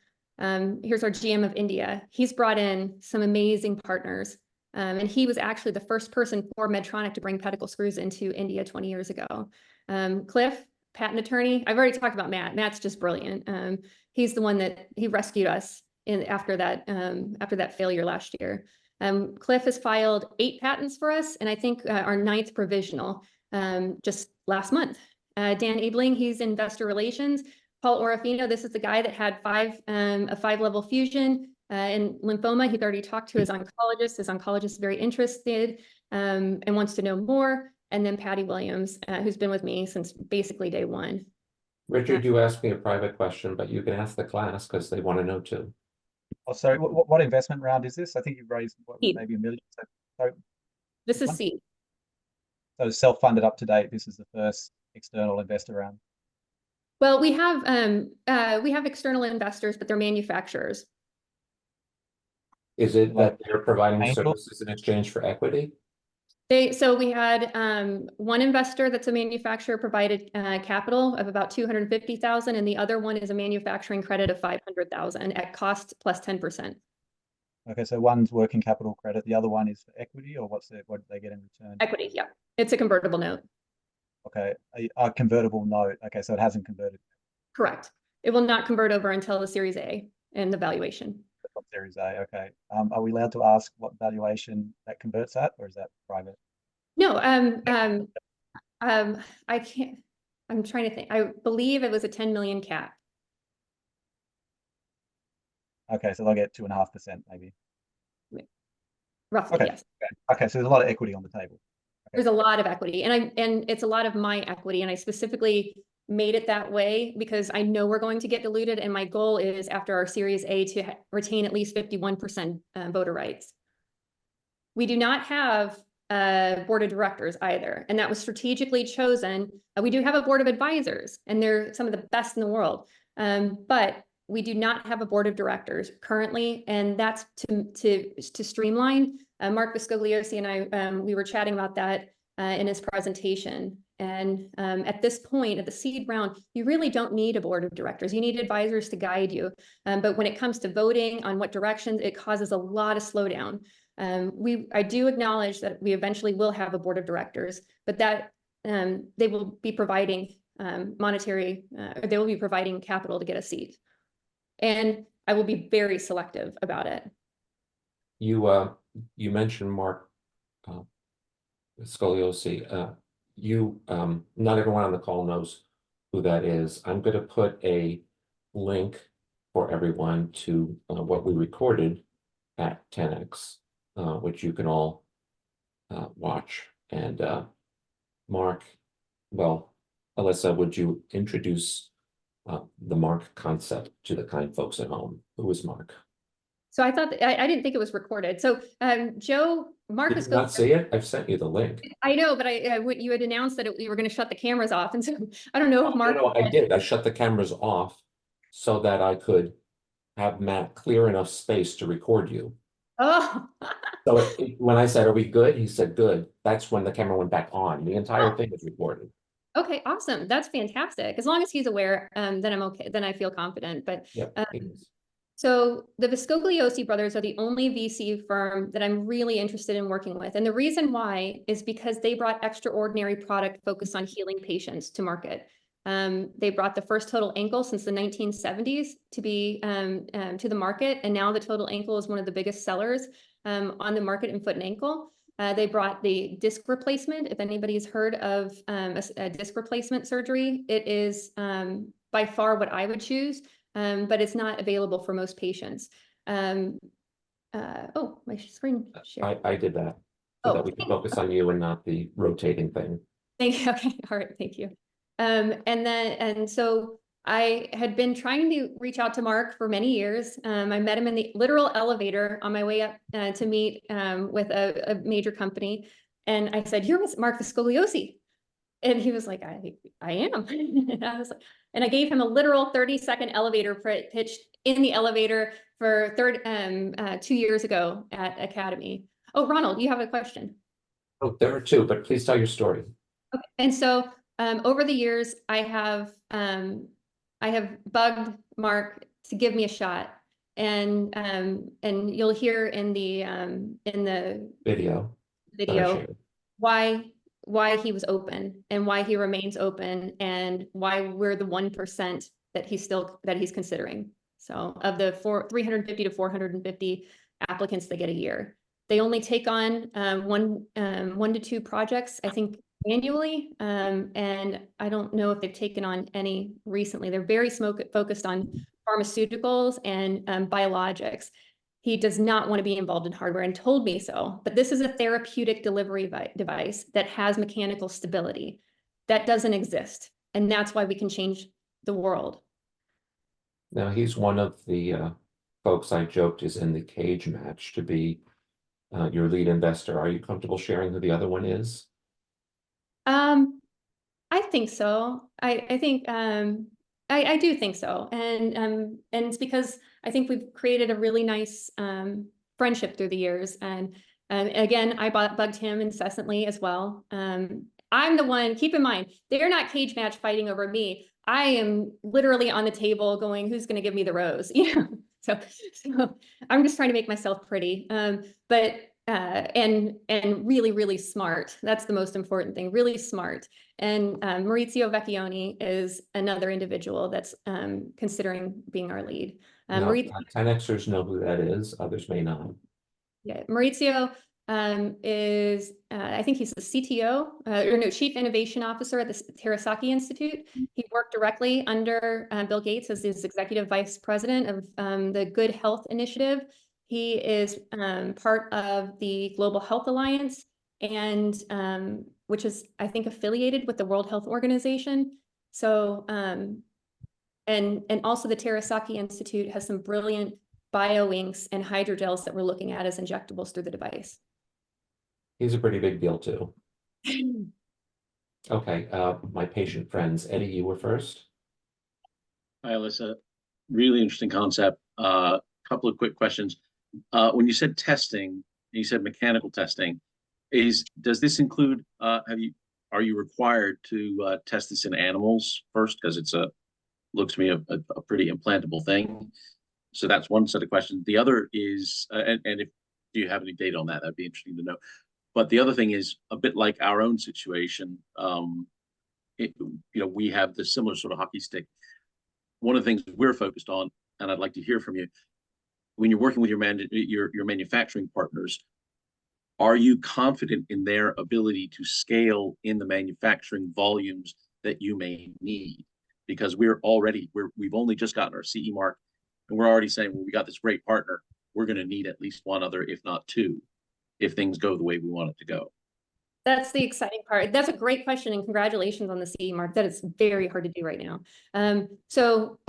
[SPEAKER 2] Here's our GM of India. He's brought in some amazing partners, and he was actually the first person for Medtronic to bring pedicle screws into India 20 years ago. Cliff, patent attorney. I've already talked about Matt. Matt's just brilliant. He's the one that he rescued us after that failure last year. Cliff has filed 8 patents for us, and I think our 9th provisional just last month. Dan Ebling, he's in investor relations. Paul Orofino, this is the guy that had a 5-level fusion in lymphoma. He'd already talked to his oncologist. His oncologist is very interested and wants to know more. And then Patty Williams, who's been with me since basically day one.
[SPEAKER 1] Richard, you asked me a private question, but you can ask the class because they want to know too.
[SPEAKER 4] Oh, sorry, what investment round is this? I think you've raised maybe $1 million. So
[SPEAKER 2] This is seed.
[SPEAKER 4] So self-funded up to date. This is the first external investor round.
[SPEAKER 2] Well, we have external investors, but they're manufacturers.
[SPEAKER 1] Is it that they're providing
[SPEAKER 4] Angel?
[SPEAKER 1] services in exchange for equity?
[SPEAKER 2] So we had one investor that's a manufacturer provided capital of about 250,000, and the other one is a manufacturing credit of 500,000 at cost plus 10%.
[SPEAKER 4] Okay, so one's working capital credit, the other one is for equity, or what do they get in return?
[SPEAKER 2] Equity, yeah. It's a convertible note.
[SPEAKER 4] Okay, a convertible note. Okay, so it hasn't converted.
[SPEAKER 2] Correct. It will not convert over until the Series A and the valuation.
[SPEAKER 4] Series A, okay. Are we allowed to ask what valuation that converts at, or is that private?
[SPEAKER 2] No, I can't, I'm trying to think. I believe it was a 10 million cap.
[SPEAKER 4] Okay, so they'll get 2.5% maybe.
[SPEAKER 2] Roughly,
[SPEAKER 4] Okay.
[SPEAKER 2] yes.
[SPEAKER 4] Okay, so there's a lot of equity on the table. Okay.
[SPEAKER 2] There's a lot of equity, and it's a lot of my equity, and I specifically made it that way because I know we're going to get diluted, and my goal is after our Series A to retain at least 51% voter rights. We do not have a board of directors either, and that was strategically chosen. We do have a board of advisors, and they're some of the best in the world, but we do not have a board of directors currently, and that's to streamline. Mark Viscogliosi and I, we were chatting about that in his presentation. And at this point, at the seed round, you really don't need a board of directors. You need advisors to guide you. But when it comes to voting on what directions, it causes a lot of slowdown. I do acknowledge that we eventually will have a board of directors, but that they will be providing they will be providing capital to get a seat. And I will be very selective about it.
[SPEAKER 1] You mentioned Mark Scoliosi. Not everyone on the call knows who that is. I'm going to put a link for everyone to what we recorded at 10X, which you can all watch. And Mark, well, Alyssa, would you introduce the Mark concept to the kind folks at home? Who is Mark?
[SPEAKER 2] So I thought I didn't think it was recorded. So Mark
[SPEAKER 1] Did
[SPEAKER 2] is
[SPEAKER 1] you not see it? I've sent you the link.
[SPEAKER 2] I know, but you had announced that we were going to shut the cameras off, and so I don't know if Mark.
[SPEAKER 1] No, I did. I shut the cameras off so that I could have Matt clear enough space to record you.
[SPEAKER 2] Oh.
[SPEAKER 1] So when I said, "Are we good?" he said, "Good." That's when the camera went back on. The entire thing is recorded.
[SPEAKER 2] Okay, awesome. That's fantastic. As long as he's aware, then I'm okay. Then I feel confident. But
[SPEAKER 1] Yeah.
[SPEAKER 2] so the Viscogliosi brothers are the only VC firm that I'm really interested in working with. And the reason why is because they brought extraordinary product focused on healing patients to market. They brought the first total ankle since the 1970s to be to the market. And now the total ankle is one of the biggest sellers on the market in foot and ankle. They brought the disc replacement. If anybody's heard of a disc replacement surgery, it is by far what I would choose. But it's not available for most patients. Oh, my screen share.
[SPEAKER 1] I did that so that we can focus on you and not the rotating thing.
[SPEAKER 2] Thank you. Okay, all right, thank you. And so I had been trying to reach out to Mark for many years. I met him in the literal elevator on my way up to meet with a major company, and I said, "You're Mark Viscogliosi." And he was like, I am. And I was like, and I gave him a literal 30-second elevator pitch in the elevator for 2 years ago at Academy. Oh, Ronald, you have a question?
[SPEAKER 1] Oh, there are two, but please tell your story.
[SPEAKER 2] Okay. And so over the years, I have bugged Mark to give me a shot, and you'll hear in the
[SPEAKER 1] Video
[SPEAKER 2] why he was open and why he remains open and why we're the 1% that he's considering. So of the 350 to 450 applicants they get a year, they only take on 1 to 2 projects, I think, annually. And I don't know if they've taken on any recently. They're very focused on pharmaceuticals and biologics. He does not want to be involved in hardware and told me so, but this is a therapeutic delivery device that has mechanical stability. That doesn't exist. And that's why we can change the world.
[SPEAKER 1] Now, he's one of the folks I joked is in the cage match to be your lead investor. Are you comfortable sharing who the other one is?
[SPEAKER 2] I think so. I think I do think so. And it's because I think we've created a really nice friendship through the years. And Again, I bugged him incessantly as well. I'm the one, keep in mind, they're not cage match fighting over me. I am literally on the table going, who's going to give me the rose? You know, so I'm just trying to make myself pretty. But and really, really smart. That's the most important thing, really smart. And Maurizio Vecchioni is another individual that's considering being our lead.
[SPEAKER 1] Now, 10Xers know who that is, others may not.
[SPEAKER 2] Yeah, Maurizio is, I think he's the CTO, or no, Chief Innovation Officer at the Terasaki Institute. He worked directly under Bill Gates as his Executive Vice President of the Good Health Initiative. He is part of the Global Health Alliance, and which is, I think, affiliated with the World Health Organization. So, and also the Terasaki Institute has some brilliant bioinks and hydrogels that we're looking at as injectables through the device.
[SPEAKER 1] He's a pretty big deal too. Okay, my patient friends, Eddie, you were first.
[SPEAKER 5] Hi, Alyssa. Really interesting concept. Couple of quick questions. When you said testing, you said mechanical testing. Does this include? Are you required to test this in animals first? Because it's looks to me a pretty implantable thing. So that's one set of questions. The other is, and if do you have any data on that, that'd be interesting to know. But the other thing is a bit like our own situation. We have this similar sort of hockey stick. One of the things we're focused on, and I'd like to hear from you, when you're working with your manufacturing partners, are you confident in their ability to scale in the manufacturing volumes that you may need? Because we've only just gotten our CE mark, and we're already saying, well, we got this great partner. We're going to need at least one other, if not two, if things go the way we want it to go.
[SPEAKER 2] That's the exciting part. That's a great question, and congratulations on the CE mark. That is very hard to do right now. So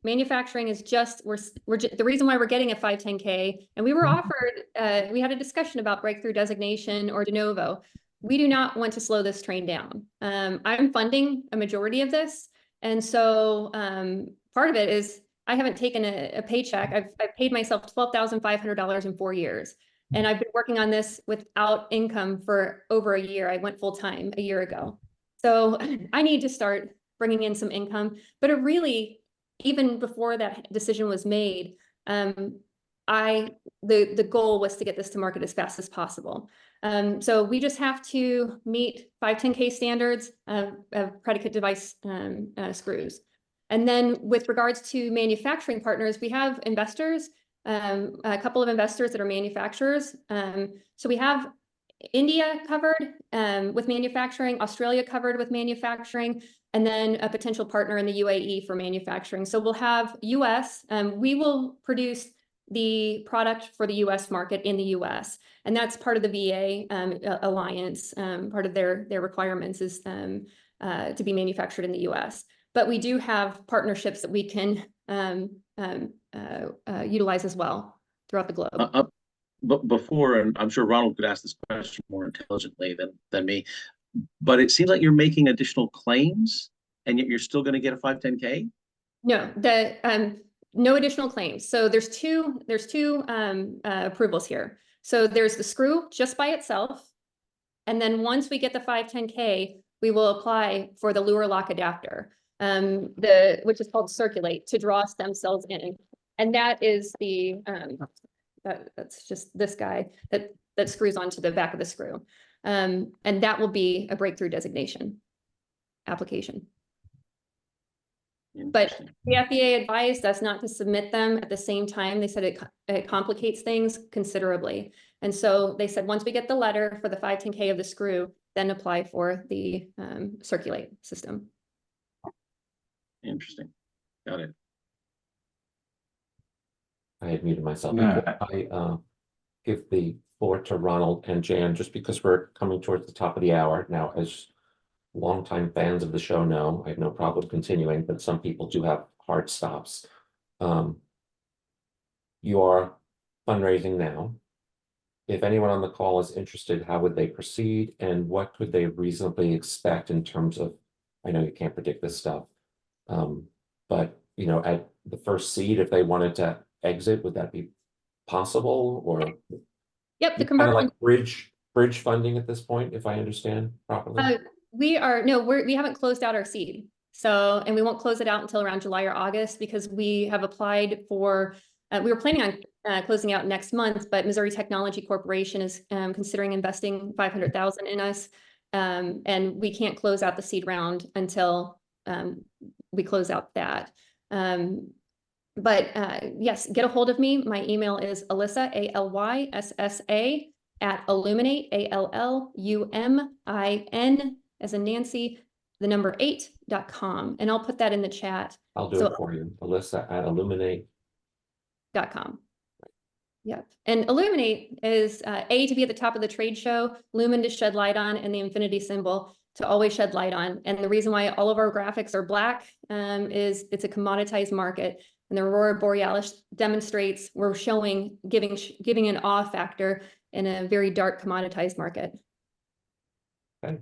[SPEAKER 2] manufacturing is just, the reason why we're getting a 510K, and we were offered, we had a discussion about breakthrough designation or de novo. We do not want to slow this train down. I'm funding a majority of this. And so part of it is I haven't taken a paycheck. I've paid myself $12,500 in 4 years. And I've been working on this without income for over a year. I went full time a year ago. So I need to start bringing in some income. But it really, even before that decision was made, the goal was to get this to market as fast as possible. So we just have to meet 510K standards of predicate device screws. And then with regards to manufacturing partners, we have investors, a couple of investors that are manufacturers. So we have India covered with manufacturing, Australia covered with manufacturing, and then a potential partner in the UAE for manufacturing. So we'll have US, we will produce the product for the US market in the US. And that's part of the VA alliance. Part of their requirements is to be manufactured in the US. But we do have partnerships that we can utilize as well throughout the globe.
[SPEAKER 5] But before, and I'm sure Ronald could ask this question more intelligently than me, but it seems like you're making additional claims and yet you're still going to get a 510K?
[SPEAKER 2] No, no additional claims. So there's two approvals here. So there's the screw just by itself. And then once we get the 510K, we will apply for the lure lock adapter, which is called Circulate, to draw stem cells in. And that is the, that's just this guy that screws onto the back of the screw. And that will be a breakthrough designation application. But the FDA advised us not to submit them at the same time. They said it complicates things considerably. And so they said, once we get the letter for the 510K of the screw, then apply for the Circulate system.
[SPEAKER 5] Interesting. Got it.
[SPEAKER 1] I had muted myself.
[SPEAKER 6] No.
[SPEAKER 1] I give the floor to Ronald and Jan, just because we're coming towards the top of the hour. Now, as longtime fans of the show know, I have no problem continuing, but some people do have hard stops. You are fundraising now. If anyone on the call is interested, how would they proceed, and what could they reasonably expect in terms of, I know you can't predict this stuff, but at the first seed, if they wanted to exit, would that be possible? Or
[SPEAKER 2] Yep, the
[SPEAKER 1] Kind of
[SPEAKER 2] convertible.
[SPEAKER 1] like bridge funding at this point, if I understand properly.
[SPEAKER 2] We haven't closed out our seed. So, and we won't close it out until around July or August because we have applied for, we were planning on closing out next month, but Missouri Technology Corporation is considering investing 500,000 in us. And we can't close out the seed round until we close out that. But yes, get a hold of me. My email is Alyssa, ALYSSA, at Illuminate, ALLUMIN, as in Nancy, the number 8.com. And I'll put that in the chat.
[SPEAKER 1] I'll do it for you, Alyssa at illuminate.com.
[SPEAKER 2] Yep. And Illuminate is A, to be at the top of the trade show, Lumen to shed light on, and the infinity symbol to always shed light on. And the reason why all of our graphics are black is it's a commoditized market. And the Aurora Borealis demonstrates we're showing, giving an awe factor in a very dark commoditized market.
[SPEAKER 1] Okay.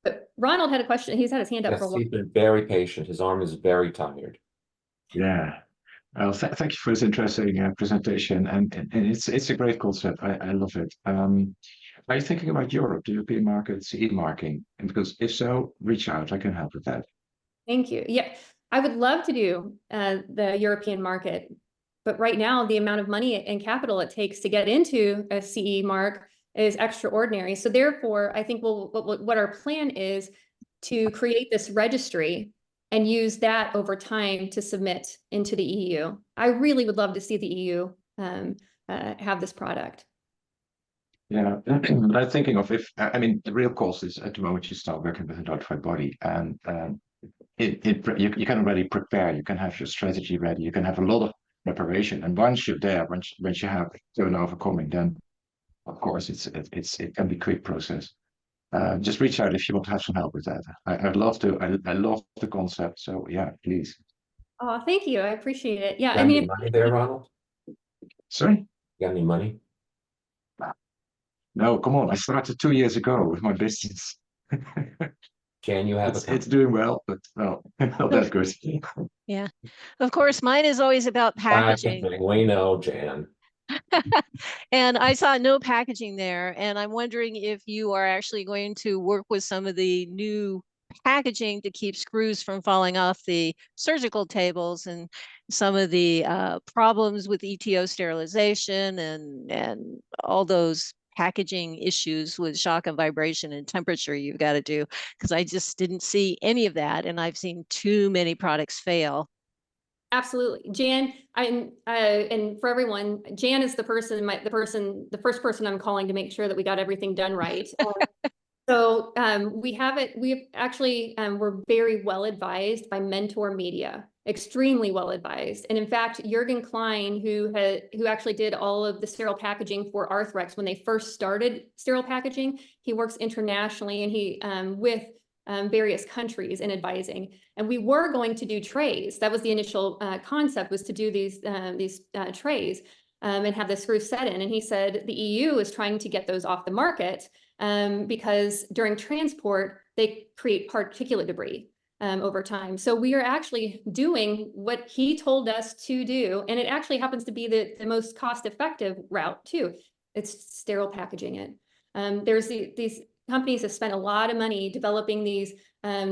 [SPEAKER 2] But Ronald had a question. He's had his hand up for a
[SPEAKER 1] Yes,
[SPEAKER 2] while.
[SPEAKER 1] he's been very patient. His arm is very tired.
[SPEAKER 6] Yeah. Well, thank you for this interesting presentation, and it's a great concept. I love it. Are you thinking about Europe, the European market, CE marking? And because if so, reach out. I can help with that.
[SPEAKER 2] Thank you. Yeah, I would love to do the European market, but right now the amount of money and capital it takes to get into a CE mark is extraordinary. So therefore, I think what our plan is to create this registry and use that over time to submit into the EU. I really would love to see the EU have this product.
[SPEAKER 6] Yeah, I'm thinking of I mean, the real cost is at the moment you start working with a notified body, and you can already prepare. You can have your strategy ready. You can have a lot of preparation, and once you're there, once you have turnover coming, then of course it can be a quick process. Just reach out if you want to have some help with that. I'd love to. I love the concept. So yeah, please.
[SPEAKER 2] Oh, thank you. I appreciate it. Yeah,
[SPEAKER 1] Got
[SPEAKER 2] I mean,
[SPEAKER 1] any money there, Ronald?
[SPEAKER 6] Sorry?
[SPEAKER 1] Got any money?
[SPEAKER 6] No, come on. I started 2 years ago with my business.
[SPEAKER 1] Can you have
[SPEAKER 6] It's doing well, but no, not that good.
[SPEAKER 7] Yeah, of course, mine is always about packaging.
[SPEAKER 1] We know, Jan.
[SPEAKER 7] And I saw no packaging there. And I'm wondering if you are actually going to work with some of the new packaging to keep screws from falling off the surgical tables and some of the problems with ETO sterilization and all those packaging issues with shock and vibration and temperature you've got to do, because I just didn't see any of that. And I've seen too many products fail.
[SPEAKER 2] absolutely. Jan, and for everyone, Jan is the first person I'm calling to make sure that we got everything done right. So we're very well advised by Mentor Media, extremely well advised. And in fact, Jurgen Klein, who actually did all of the sterile packaging for Arthrex when they first started sterile packaging, he works internationally and he with various countries in advising. And we were going to do trays. That was the initial concept, was to do these trays and have the screws set in. And he said the EU is trying to get those off the market because during transport, they create particulate debris over time. So we are actually doing what he told us to do. And it actually happens to be the most cost-effective route too. It's sterile packaging it. There's these companies have spent a lot of money developing these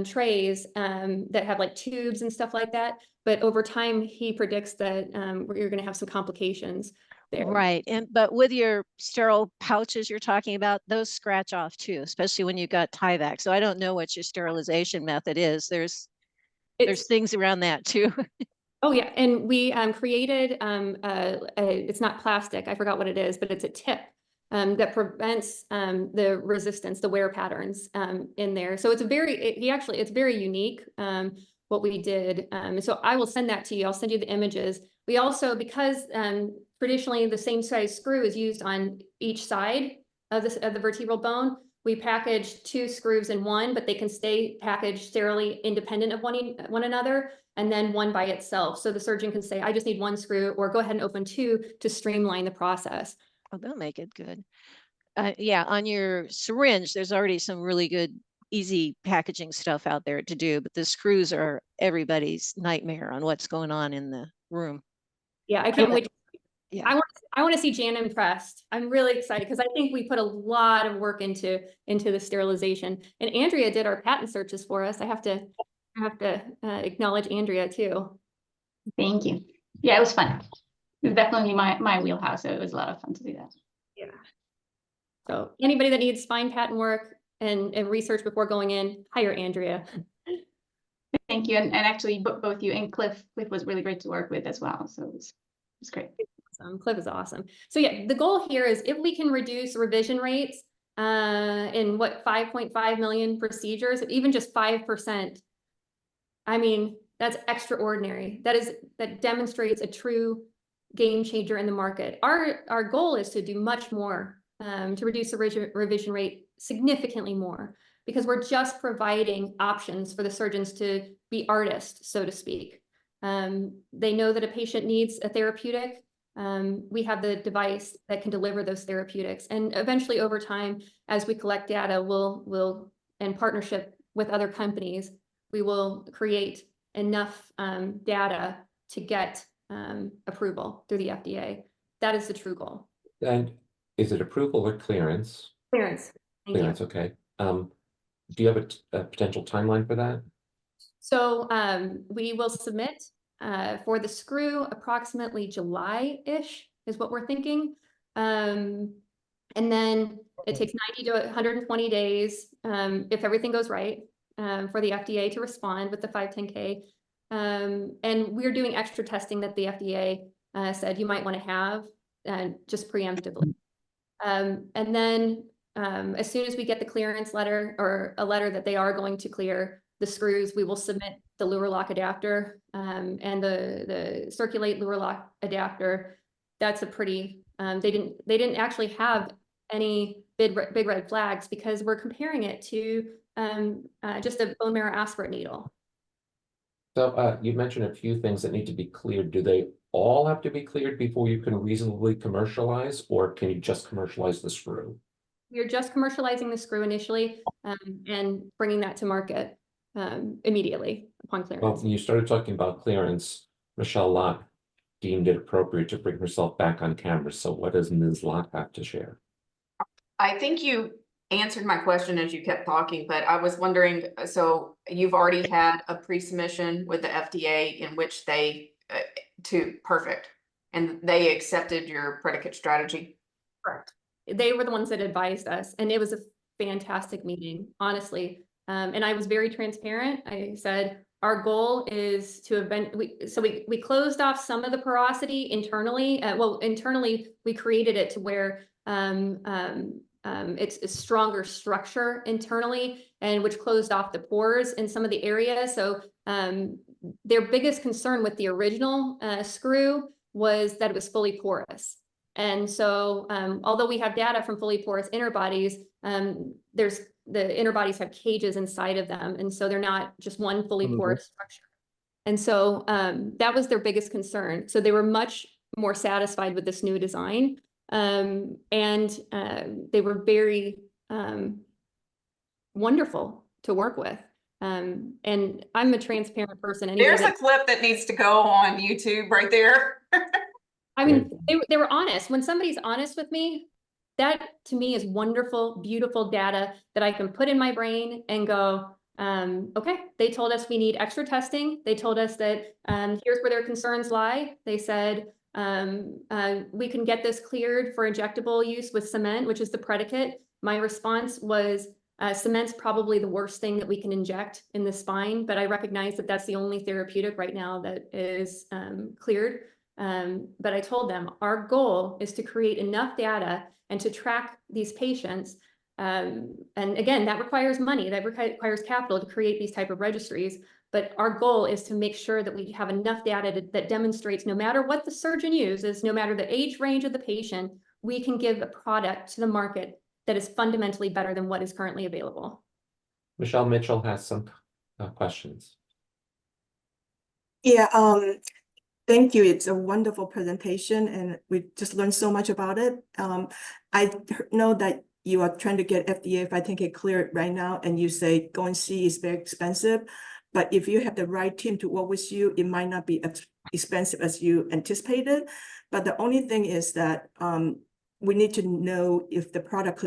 [SPEAKER 2] trays that have like tubes and stuff like that. But over time, he predicts that you're going to have some complications there.
[SPEAKER 7] Right. But with your sterile pouches you're talking about, those scratch off too, especially when you've got Tyvek. So I don't know what your sterilization method is. There's things around that too.
[SPEAKER 2] Oh yeah. And we created, it's not plastic, I forgot what it is, but it's a tip that prevents the resistance, the wear patterns in there. So it's it's very unique what we did. So I will send that to you. I'll send you the images. We also, because traditionally the same size screw is used on each side of the vertebral bone, we package 2 screws in one, but they can stay packaged sterilely independent of one another, and then one by itself. So the surgeon can say, I just need 1 screw, or go ahead and open 2 to streamline the process.
[SPEAKER 7] Oh, they'll make it good. Yeah, on your syringe, there's already some really good, easy packaging stuff out there to do, but the screws are everybody's nightmare on what's going on in the room.
[SPEAKER 2] Yeah, I can't wait. I want to see Jan impressed. I'm really excited because I think we put a lot of work into the sterilization. And Andrea did our patent searches for us. I have to acknowledge Andrea too.
[SPEAKER 8] Thank you. Yeah, it was fun. It was definitely my wheelhouse. So it was a lot of fun to do that.
[SPEAKER 2] Yeah. So anybody that needs spine patent work and research before going in, hire Andrea.
[SPEAKER 8] Thank you. And actually both you and Cliff was really great to work with as well. So it was great.
[SPEAKER 2] Cliff is awesome. So yeah, the goal here is if we can reduce revision rates in 5.5 million procedures, even just 5%, I mean, that's extraordinary. That demonstrates a true game changer in the market. Our goal is to do much more to reduce the revision rate significantly more, because we're just providing options for the surgeons to be artists, so to speak. They know that a patient needs a therapeutic. We have the device that can deliver those therapeutics. And eventually over time, as we collect data, we'll in partnership with other companies, we will create enough data to get approval through the FDA. That is the true goal.
[SPEAKER 1] And is it approval or clearance?
[SPEAKER 2] Clearance. Thank you.
[SPEAKER 1] Clearance, okay. Do you have a potential timeline for that?
[SPEAKER 2] So we will submit for the screw approximately July-ish is what we're thinking. And then it takes 90 to 120 days if everything goes right for the FDA to respond with the 510K. And we're doing extra testing that the FDA said you might want to have just preemptively. And then as soon as we get the clearance letter or a letter that they are going to clear the screws, we will submit the luer lock adapter and the circulate luer lock adapter. That's a pretty, they didn't actually have any big red flags because we're comparing it to just a bone marrow aspirate needle.
[SPEAKER 1] So you mentioned a few things that need to be cleared. Do they all have to be cleared before you can reasonably commercialize, or can you just commercialize the screw?
[SPEAKER 2] We're just commercializing the screw initially and bringing that to market immediately upon clearance.
[SPEAKER 1] Well, when you started talking about clearance, Michelle Lott deemed it appropriate to bring herself back on camera. So what does Ms. Lott have to share?
[SPEAKER 9] I think you answered my question as you kept talking, but I was wondering, so you've already had a pre-submission with the FDA in which they, perfect, and they accepted your predicate strategy?
[SPEAKER 2] Correct. They were the ones that advised us, and it was a fantastic meeting, honestly. And I was very transparent. I said, our goal is to we closed off some of the porosity internally. Internally, we created it to where it's a stronger structure internally, and which closed off the pores in some of the areas. So their biggest concern with the original screw was that it was fully porous. And so although we have data from fully porous interbodies, the interbodies have cages inside of them. And so they're not just one fully porous structure. And so that was their biggest concern. So they were much more satisfied with this new design. And they were very wonderful to work with. And I'm a transparent person.
[SPEAKER 9] There's a clip that needs to go on YouTube right there.
[SPEAKER 2] I mean, they were honest. When somebody's honest with me, that to me is wonderful, beautiful data that I can put in my brain and go, okay, they told us we need extra testing. They told us that here's where their concerns lie. They said, we can get this cleared for injectable use with cement, which is the predicate. My response was, cement's probably the worst thing that we can inject in the spine, but I recognize that that's the only therapeutic right now that is cleared. But I told them our goal is to create enough data and to track these patients. And again, that requires money, that requires capital to create these type of registries. But our goal is to make sure that we have enough data that demonstrates no matter what the surgeon uses, no matter the age range of the patient, we can give a product to the market that is fundamentally better than what is currently available.
[SPEAKER 1] Michelle Mitchell has some questions.
[SPEAKER 10] Yeah, thank you. It's a wonderful presentation and we just learned so much about it. I know that you are trying to get FDA 510K cleared right now, and you say going C is very expensive. But if you have the right team to work with you, it might not be as expensive as you anticipated. But the only thing is that we need to know if the product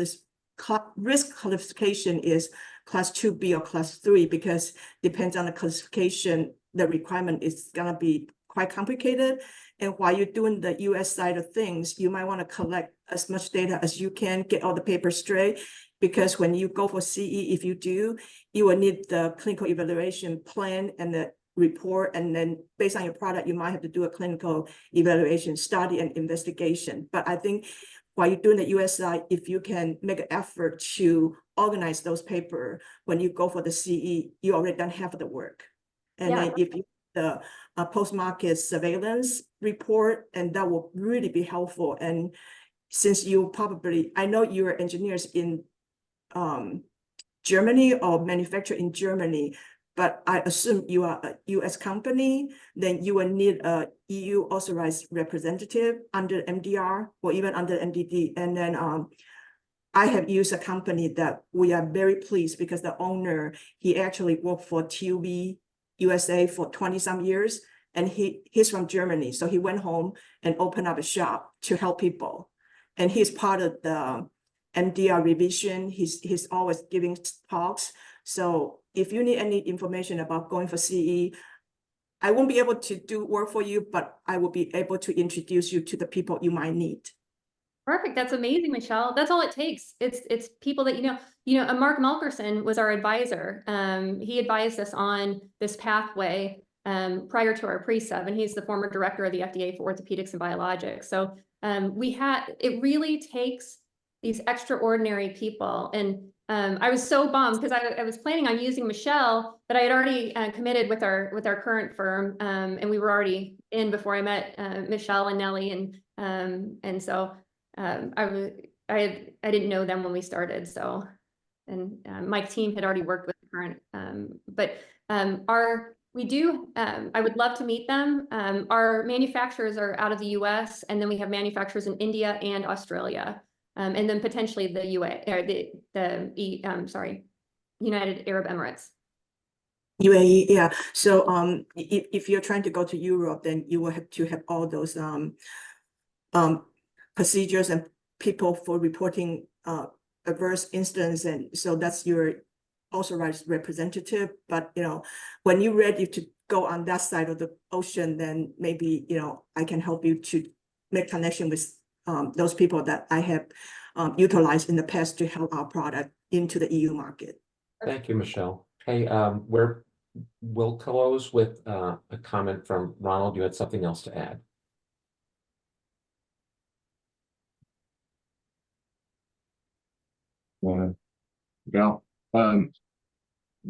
[SPEAKER 10] risk classification is class 2B or class 3, because depends on the classification, the requirement is gonna be quite complicated. And while you're doing the US side of things, you might want to collect as much data as you can, get all the papers straight, because when you go for CE, if you do, you will need the clinical evaluation plan and the report, and then based on your product, you might have to do a clinical evaluation study and investigation. But I think while you're doing the US side, if you can make an effort to organize those papers, when you go for the CE, you already done half of the work. And
[SPEAKER 2] Yeah.
[SPEAKER 10] then if you the post-market surveillance report, and that will really be helpful. And since you probably, I know you're engineers in Germany or manufacture in Germany, but I assume you are a US company, then you will need a EU authorized representative under MDR or even under MDD. And then I have used a company that we are very pleased, because the owner, he actually worked for TUV USA for 20 some years, and he's from Germany. So he went home and opened up a shop to help people. And he's part of the MDR revision. He's always giving talks. So if you need any information about going for CE, I won't be able to do work for you, but I will be able to introduce you to the people you might need.
[SPEAKER 2] Perfect. That's amazing, Michelle. That's all it takes. It's people that Mark Melkerson was our advisor. He advised us on this pathway prior to our pre-sub, and he's the former director of the FDA for orthopedics and biologics. So it really takes these extraordinary people. And I was so bummed, because I was planning on using Michelle, but I had already committed with our current firm, and we were already in before I met Michelle and Nellie, and so. I didn't know them when we started, so, and my team had already worked with the current, but I would love to meet them. Our manufacturers are out of the US, and then we have manufacturers in India and Australia, and then potentially the United Arab Emirates.
[SPEAKER 10] UAE, yeah. So if you're trying to go to Europe, then you will have to have all those procedures and people for reporting adverse incidents, and so that's your authorized representative. But when you're ready to go on that side of the ocean, then maybe I can help you to make connection with those people that I have utilized in the past to help our product into the EU market.
[SPEAKER 1] Thank you, Michelle. Hey, we'll close with a comment from Ronald. You had something else to add.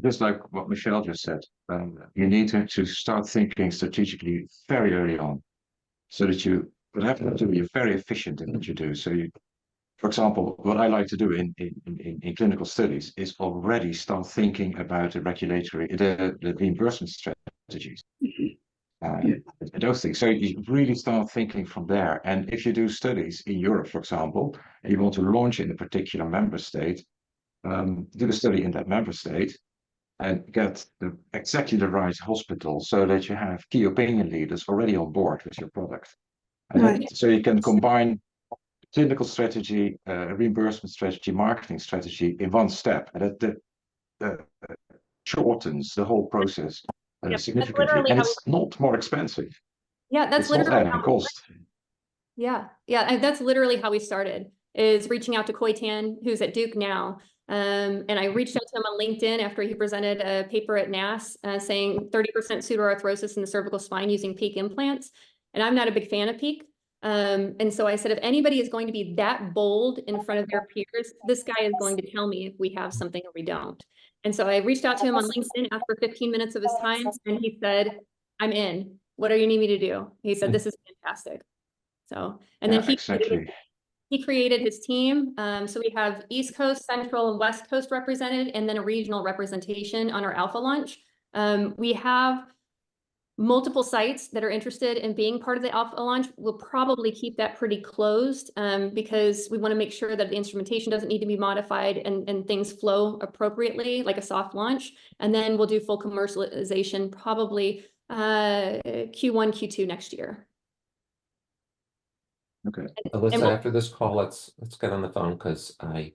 [SPEAKER 6] Just like what Michelle just said, you need to start thinking strategically very early on, so that you will have to be very efficient in what you do. So for example, what I like to do in clinical studies is already start thinking about the reimbursement strategies. Those things. So you really start thinking from there. And if you do studies in Europe, for example, and you want to launch in a particular member state, do the study in that member state and get exactly the right hospital, so that you have key opinion leaders already on board with your product. And so you can combine clinical strategy, reimbursement strategy, marketing strategy in one step. And that shortens the whole process significantly. And it's not more expensive.
[SPEAKER 2] Yeah, that's
[SPEAKER 6] literally not adding cost.
[SPEAKER 2] Yeah, and that's literally how we started, is reaching out to Khoi Tan, who's at Duke now. And I reached out to him on LinkedIn after he presented a paper at NASS saying 30% pseudoarthrosis in the cervical spine using PEEK implants. And I'm not a big fan of PEEK. And so I said, if anybody is going to be that bold in front of their peers, this guy is going to tell me if we have something or we don't. And so I reached out to him on LinkedIn after 15 minutes of his time, and he said, I'm in. What do you need me to do? He said, this is fantastic. So, and then he created his team. So we have East Coast, Central, and West Coast represented, and then a regional representation on our alpha launch. We have multiple sites that are interested in being part of the alpha launch. We'll probably keep that pretty closed because we want to make sure that the instrumentation doesn't need to be modified and things flow appropriately, like a soft launch. And then we'll do full commercialization probably Q1, Q2 next year.
[SPEAKER 6] Okay.
[SPEAKER 1] Alyssa,
[SPEAKER 2] we'll-
[SPEAKER 1] after this call, let's get on the phone because I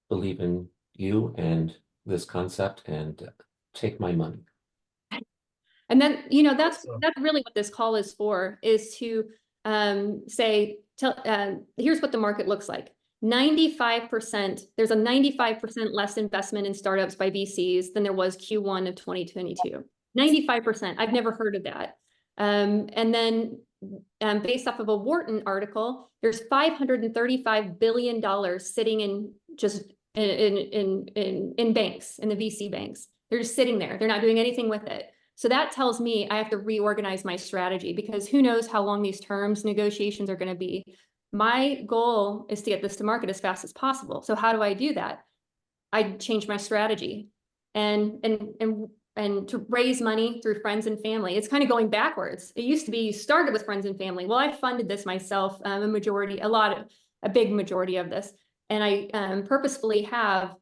[SPEAKER 1] believe in you and this concept and take my money.
[SPEAKER 2] And then, you know, that's
[SPEAKER 4] So-
[SPEAKER 2] really what this call is for, is to here's what the market looks like. 95%, there's a 95% less investment in startups by VCs than there was Q1 of 2022. 95%, I've never heard of that. And then based off of a Wharton article, there's $535 billion sitting in just in banks, in the VC banks. They're just sitting there. They're not doing anything with it. So that tells me I have to reorganize my strategy, because who knows how long these terms negotiations are going to be. My goal is to get this to market as fast as possible. So how do I do that? I change my strategy and to raise money through friends and family. It's kind of going backwards. It used to be you started with friends and family. Well, I funded this myself, a big majority of this. And I purposefully have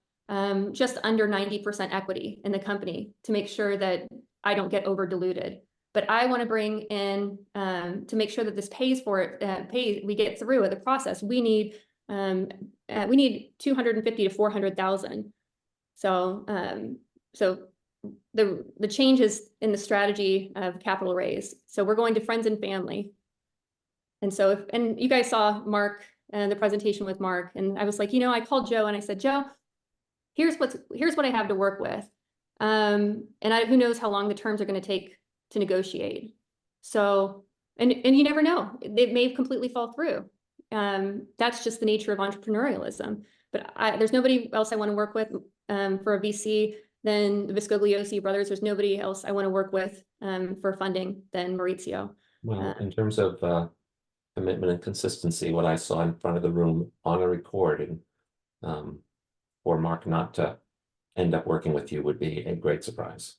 [SPEAKER 2] just under 90% equity in the company to make sure that I don't get over diluted. But I want to bring in to make sure that this pays for it. We get through the process. We need 250 to 400,000. So the changes in the strategy of capital raise. So we're going to friends and family. And so and you guys saw Mark and the presentation with Mark, and I was like, you know, I called Joe and I said, Joe, here's what I have to work with. And who knows how long the terms are going to take to negotiate. So, and you never know, it may completely fall through. That's just the nature of entrepreneurialism. But there's nobody else I want to work with for a VC than the Viscogliosi brothers. There's nobody else I want to work with for funding than Maurizio.
[SPEAKER 1] Well, in terms of commitment and consistency, what I saw in front of the room on a recording, for Mark not to end up working with you would be a great surprise.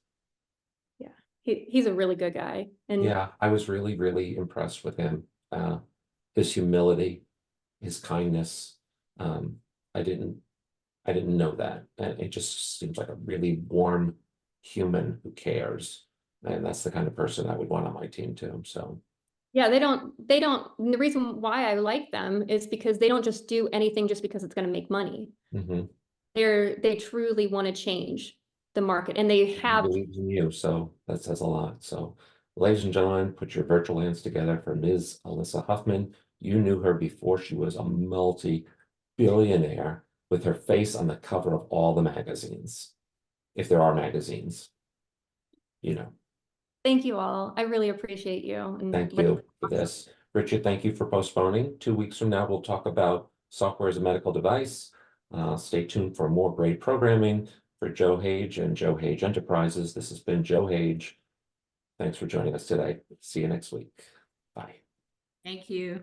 [SPEAKER 2] Yeah, he's a really good guy. And
[SPEAKER 1] yeah, I was really, really impressed with him. His humility, his kindness. I didn't know that. And it just seems like a really warm human who cares. And that's the kind of person I would want on my team too. So
[SPEAKER 2] yeah, they don't, and the reason why I like them is because they don't just do anything just because it's going to make money. They truly want to change the market, and they have.
[SPEAKER 1] He believes in you, so that says a lot. So, ladies and gentlemen, put your virtual hands together for Ms. Alyssa Huffman. You knew her before she was a multi-billionaire with her face on the cover of all the magazines, if there are magazines, you know.
[SPEAKER 2] Thank you all. I really appreciate you. And
[SPEAKER 1] Thank you for this. Richard, thank you for postponing. 2 weeks from now, we'll talk about software as a medical device. Stay tuned for more great programming for Joe Hage and Joe Hage Enterprises. This has been Joe Hage. Thanks for joining us today. See you next week. Bye.
[SPEAKER 7] Thank you.